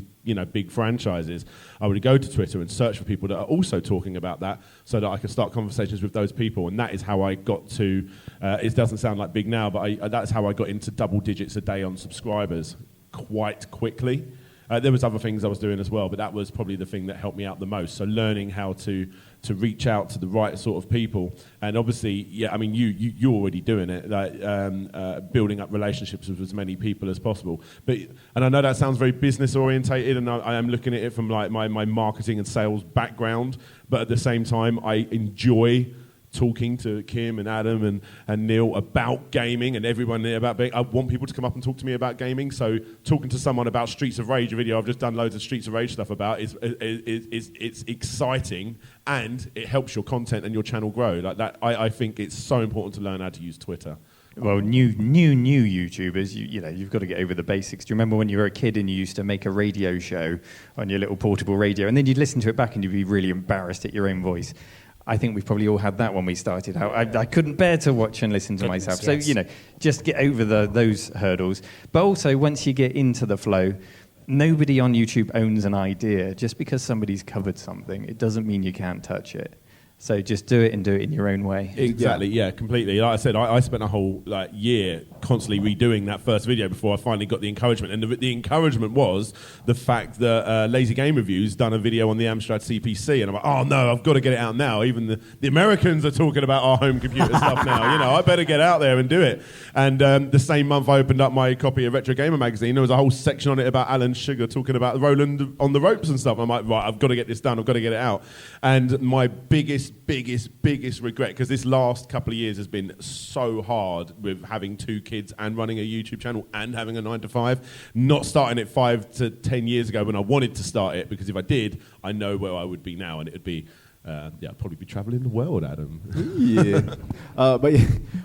big franchises, I would go to Twitter and search for people that are also talking about that so that I could start conversations with those people. And that is how I got to, it doesn't sound like big now, but that's how I got into double digits a day on subscribers quite quickly. There was other things I was doing as well, but that was probably the thing that helped me out the most. So learning how to reach out to the right sort of people, and obviously, you're already doing it, like building up relationships with as many people as possible. And I know that sounds very business orientated, and I am looking at it from like my marketing and sales background, but at the same time, I enjoy talking to Kim and Adam and Neil about gaming and everyone there about I want people to come up and talk to me about gaming. So talking to someone about Streets of Rage, a video I've just done loads of Streets of Rage stuff about, it's exciting, and it helps your content and your channel grow. Like that, I think it's so important to learn how to use Twitter. Well, new YouTubers, you've got to get over the basics. Do you remember when you were a kid and you used to make a radio show on your little portable radio, and then you'd listen to it back and you'd be really embarrassed at your own voice? I think we've probably all had that when we started out. I couldn't bear to watch and listen to myself. Yes. So, just get over those hurdles. But also, once you get into the flow, nobody on YouTube owns an idea. Just because somebody's covered something, it doesn't mean you can't touch it. So just do it and do it in your own way. Exactly, yeah, completely. Like I said, I spent a whole year constantly redoing that first video before I finally got the encouragement. And the encouragement was the fact that Lazy Game Reviews done a video on the Amstrad CPC. And I'm like, oh no, I've got to get it out now. Even the Americans are talking about our home computer stuff now. I better get out there and do it. And the same month I opened up my copy of Retro Gamer magazine. There was a whole section on it about Alan Sugar talking about Roland on the ropes and stuff. I'm like, right, I've got to get this done. I've got to get it out. And my biggest regret, because this last couple of years has been so hard with having 2 kids and running a YouTube channel and having a 9-to-5, not starting it 5 to 10 years ago when I wanted to start it, because if I did, I know where I would be now, and it would be I'd probably be traveling the world, Adam. Yeah. But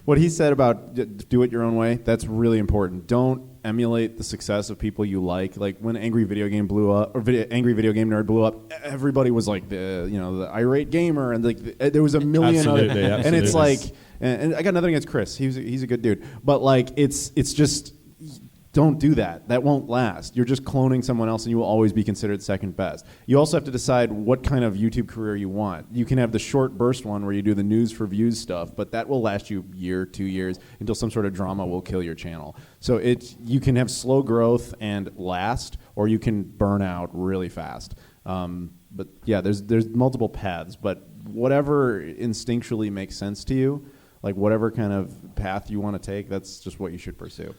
what he said about do it your own way, that's really important. Don't emulate the success of people you like. Like when Angry Video Game blew up, or Angry Video Game Nerd blew up, everybody was like the irate gamer, and like there was a million other. And it's like, and I got nothing against Chris. He's a good dude, but like it's just. Don't do that. That won't last. You're just cloning someone else, and you will always be considered second best. You also have to decide what kind of YouTube career you want. You can have the short burst one where you do the news for views stuff, but that will last you a year, 2 years, until some sort of drama will kill your channel. So you can have slow growth and last, or you can burn out really fast. But yeah, there's multiple paths, but whatever instinctually makes sense to you, like whatever kind of path you want to take, that's just what you should pursue.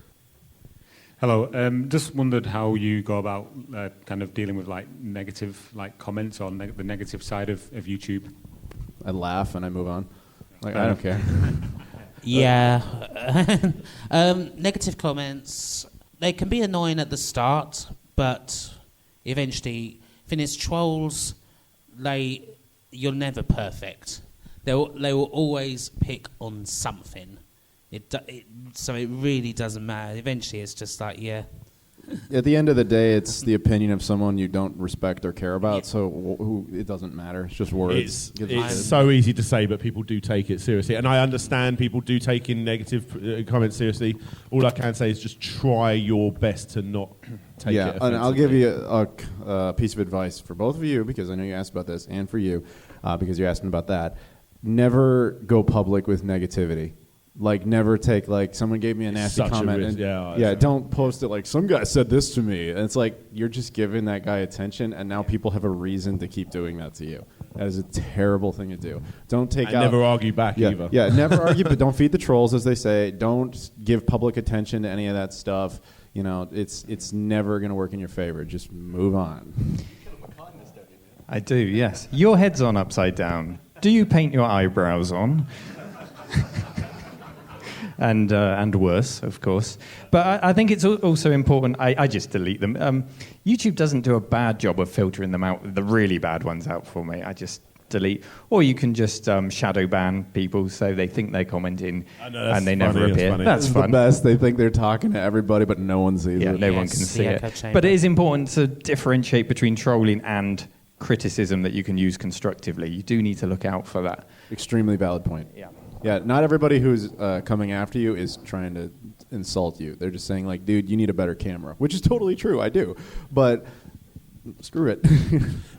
Hello. Just wondered how you go about kind of dealing with like negative comments on the negative side of YouTube. I laugh and I move on. Like I don't care. Yeah. Negative comments, they can be annoying at the start, but eventually, if it's trolls, you're never perfect. They will always pick on something. So it really doesn't matter. Eventually, it's just like, yeah. At the end of the day, it's the opinion of someone you don't respect or care about, so it doesn't matter. It's just words. It's so easy to say, but people do take it seriously. And I understand people do take in negative comments seriously. All I can say is just try your best to not take it offensively. And I'll give you a piece of advice for both of you, because I know you asked about this, and for you, because you're asking about that. Never go public with negativity. Like, never take, like, someone gave me a nasty comment. Don't post it like, some guy said this to me. And it's like, you're just giving that guy attention, and now people have a reason to keep doing that to you. That is a terrible thing to do. Don't take out... never argue back either. Yeah, never argue, but don't feed the trolls, as they say. Don't give public attention to any of that stuff. It's never going to work in your favor. Just move on. I do, yes. Your head's on upside down. Do you paint your eyebrows on? And worse, of course. But I think it's also important, I just delete them. YouTube doesn't do a bad job of filtering them out, the really bad ones out for me. I just delete, or you can just shadow ban people so they think they're commenting and they never funny, appear. funny. That's fun. The best. They think they're talking to everybody, but no one sees Yeah, it. no one can see it. echo chamber. But it is important to differentiate between trolling and criticism that you can use constructively. You do need to look out for that. Extremely valid point. Yeah. Yeah, not everybody who's coming after you is trying to insult you. They're just saying, like, dude, you need a better camera, which is totally true. I do. But screw it.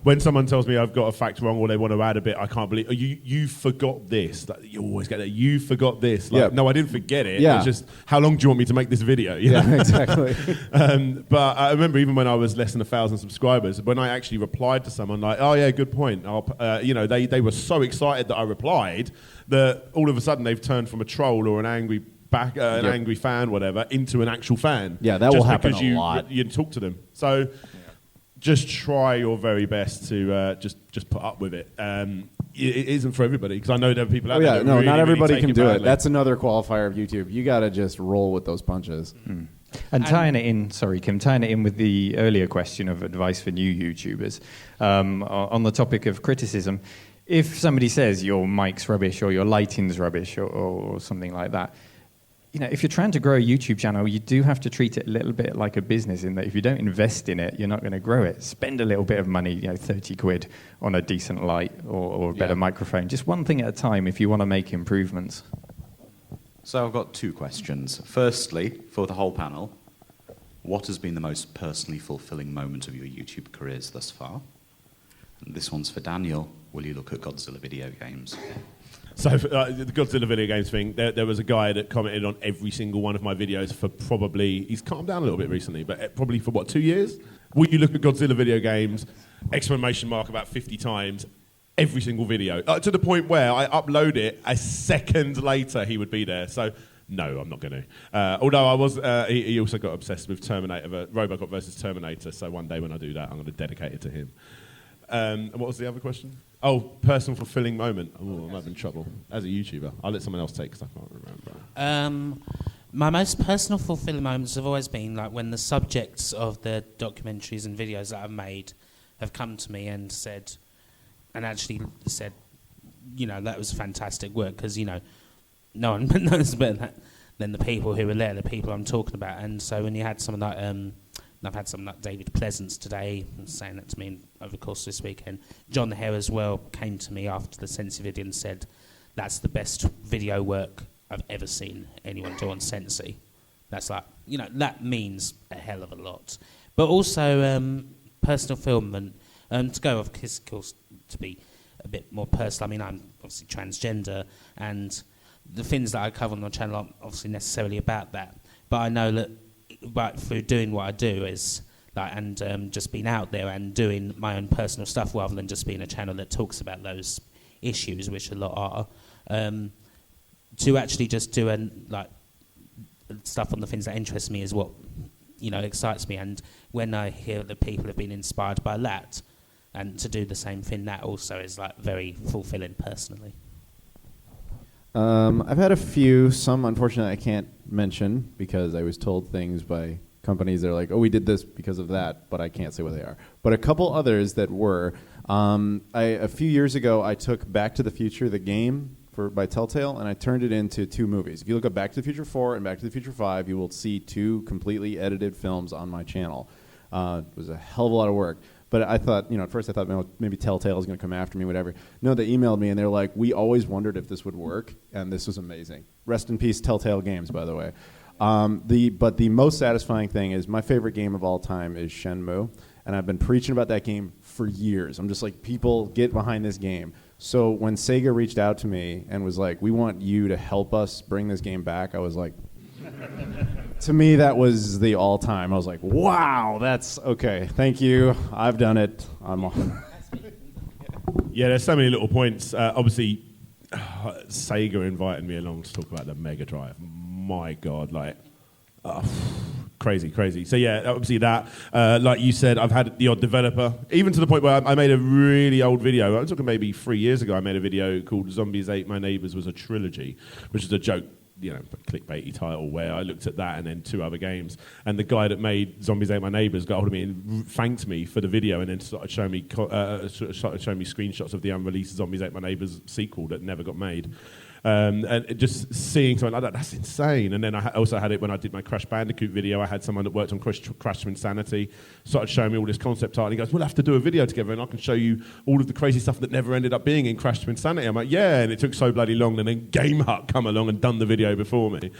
When someone tells me I've got a fact wrong or they want to add a bit, I can't believe you forgot this. Like, you always get that. You forgot this. Like, no, I didn't forget it. Yeah. It's just, how long do you want me to make this video? You know? Yeah, exactly. But I remember even when I was less than 1,000 subscribers, when I actually replied to someone like, oh yeah, good point. They were so excited that I replied that all of a sudden they've turned from a troll or an angry angry fan, whatever, into an actual fan. Yeah, that will happen because a lot. You talk to them. So just try your very best to just put up with it. It isn't for everybody, because I know there are people out there that really, not everybody really can take do it. badly. That's another qualifier of YouTube. You got to just roll with those punches. And tying it in, sorry, Kim, tying it in with the earlier question of advice for new YouTubers, on the topic of criticism, if somebody says your mic's rubbish or your lighting's rubbish or something like that, if you're trying to grow a YouTube channel, you do have to treat it a little bit like a business, in that if you don't invest in it, you're not going to grow it. Spend a little bit of money, 30 quid on a decent light or a better microphone. Just one thing at a time if you want to make improvements. So I've got two questions. Firstly, for the whole panel, what has been the most personally fulfilling moment of your YouTube careers thus far? And this one's for Daniel. Will you look at Godzilla video games? So the Godzilla video games thing, there was a guy that commented on every single one of my videos for probably, he's calmed down a little bit recently, but probably for 2 years? Will you look at Godzilla video games, exclamation mark about 50 times, every single video, to the point where I upload it, a second later he would be there. So no, I'm not going to. Although I was, he also got obsessed with Terminator, Robocop versus Terminator, so one day when I do that, I'm going to dedicate it to him. And what was the other question? Oh, personal fulfilling moment. Oh, I'm having trouble. As a YouTuber, I'll let someone else take because I can't remember. My most personal fulfilling moments have always been like when the subjects of the documentaries and videos that I've made have come to me and said, that was fantastic work, because, no one knows better than the people who were there, the people I'm talking about. And so when you had someone like... I've had someone like David Pleasance today saying that to me over the course of this weekend. John Hare as well came to me after the Sensi video and said, that's the best video work I've ever seen anyone do on Sensi. That's like, that means a hell of a lot. But also personal fulfillment, to go off, of course, to be a bit more personal, I mean, I'm obviously transgender, and the things that I cover on my channel aren't obviously necessarily about that. But I know that through doing what I do is just being out there and doing my own personal stuff rather than just being a channel that talks about those issues, which a lot are, to actually just do stuff on the things that interest me is what excites me. And when I hear that people have been inspired by that, and to do the same thing, that also is very fulfilling personally. I've had a few. Some, unfortunately, I can't mention because I was told things by companies that are like, oh, we did this because of that, but I can't say what they are. But a couple others that were. A few years ago, I took Back to the Future, the game, by Telltale, and I turned it into 2 movies. If you look at Back to the Future 4 and Back to the Future 5, you will see 2 completely edited films on my channel. It was a hell of a lot of work. But I thought, at first I thought maybe Telltale was going to come after me, whatever. No, they emailed me and they're like, we always wondered if this would work, and this was amazing. Rest in peace, Telltale Games, by the way. But the most satisfying thing is my favorite game of all time is Shenmue, and I've been preaching about that game for years. I'm just like, people, get behind this game. So when Sega reached out to me and was like, we want you to help us bring this game back, I was like, to me, that was the all-time. I was like, wow, that's okay. Thank you. I've done it. Yeah, there's so many little points. Obviously, Sega invited me along to talk about the Mega Drive. My God, crazy. So yeah, obviously that. Like you said, I've had the odd developer, even to the point where I made a really old video. I'm talking maybe 3 years ago. I made a video called "Zombies Ate My Neighbors" was a trilogy, which is a joke clickbaity title where I looked at that and then 2 other games. And the guy that made Zombies Ate My Neighbours got hold of me and thanked me for the video, and then started showing me screenshots of the unreleased Zombies Ate My Neighbours sequel that never got made. And just seeing something like that, that's insane. And then I also had it when I did my Crash Bandicoot video. I had someone that worked on Crash to Insanity started showing me all this concept art, and he goes, we'll have to do a video together and I can show you all of the crazy stuff that never ended up being in Crash to Insanity. I'm like, yeah, and it took so bloody long, and then Game Hut come along and done the video before me.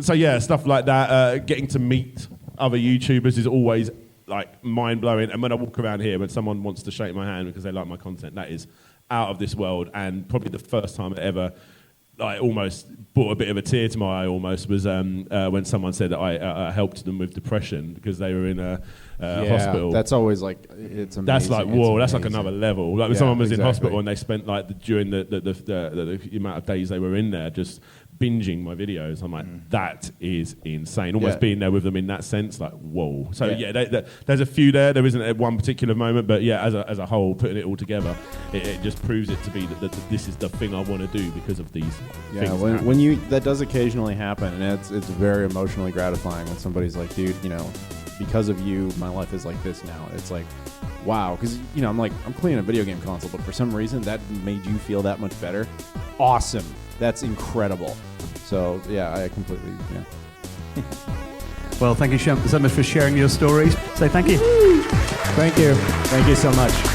So yeah, stuff like that. Getting to meet other YouTubers is always like mind-blowing, and when I walk around here, when someone wants to shake my hand because they like my content, that is out of this world. And probably the first time I ever almost brought a bit of a tear to my eye almost was when someone said that I helped them with depression because they were in a hospital. That's always like, it's amazing. That's like, whoa, that's like another level. Like when someone was in hospital and they spent like during the amount of days they were in there just binging my videos. I'm like, that is insane. Almost being there with them in that sense, like, whoa. So there's a few there. There isn't one particular moment, but yeah, as a whole, putting it all together, it just proves it to be that this is the thing I want to do because of these things. Yeah, that does occasionally happen, and it's very emotionally gratifying when somebody's like, dude, because of you, my life is like this now. It's like, wow, because I'm cleaning a video game console, but for some reason that made you feel that much better. Awesome. That's incredible. So yeah, I completely Well, thank you so much for sharing your stories. So thank you. Thank you so much.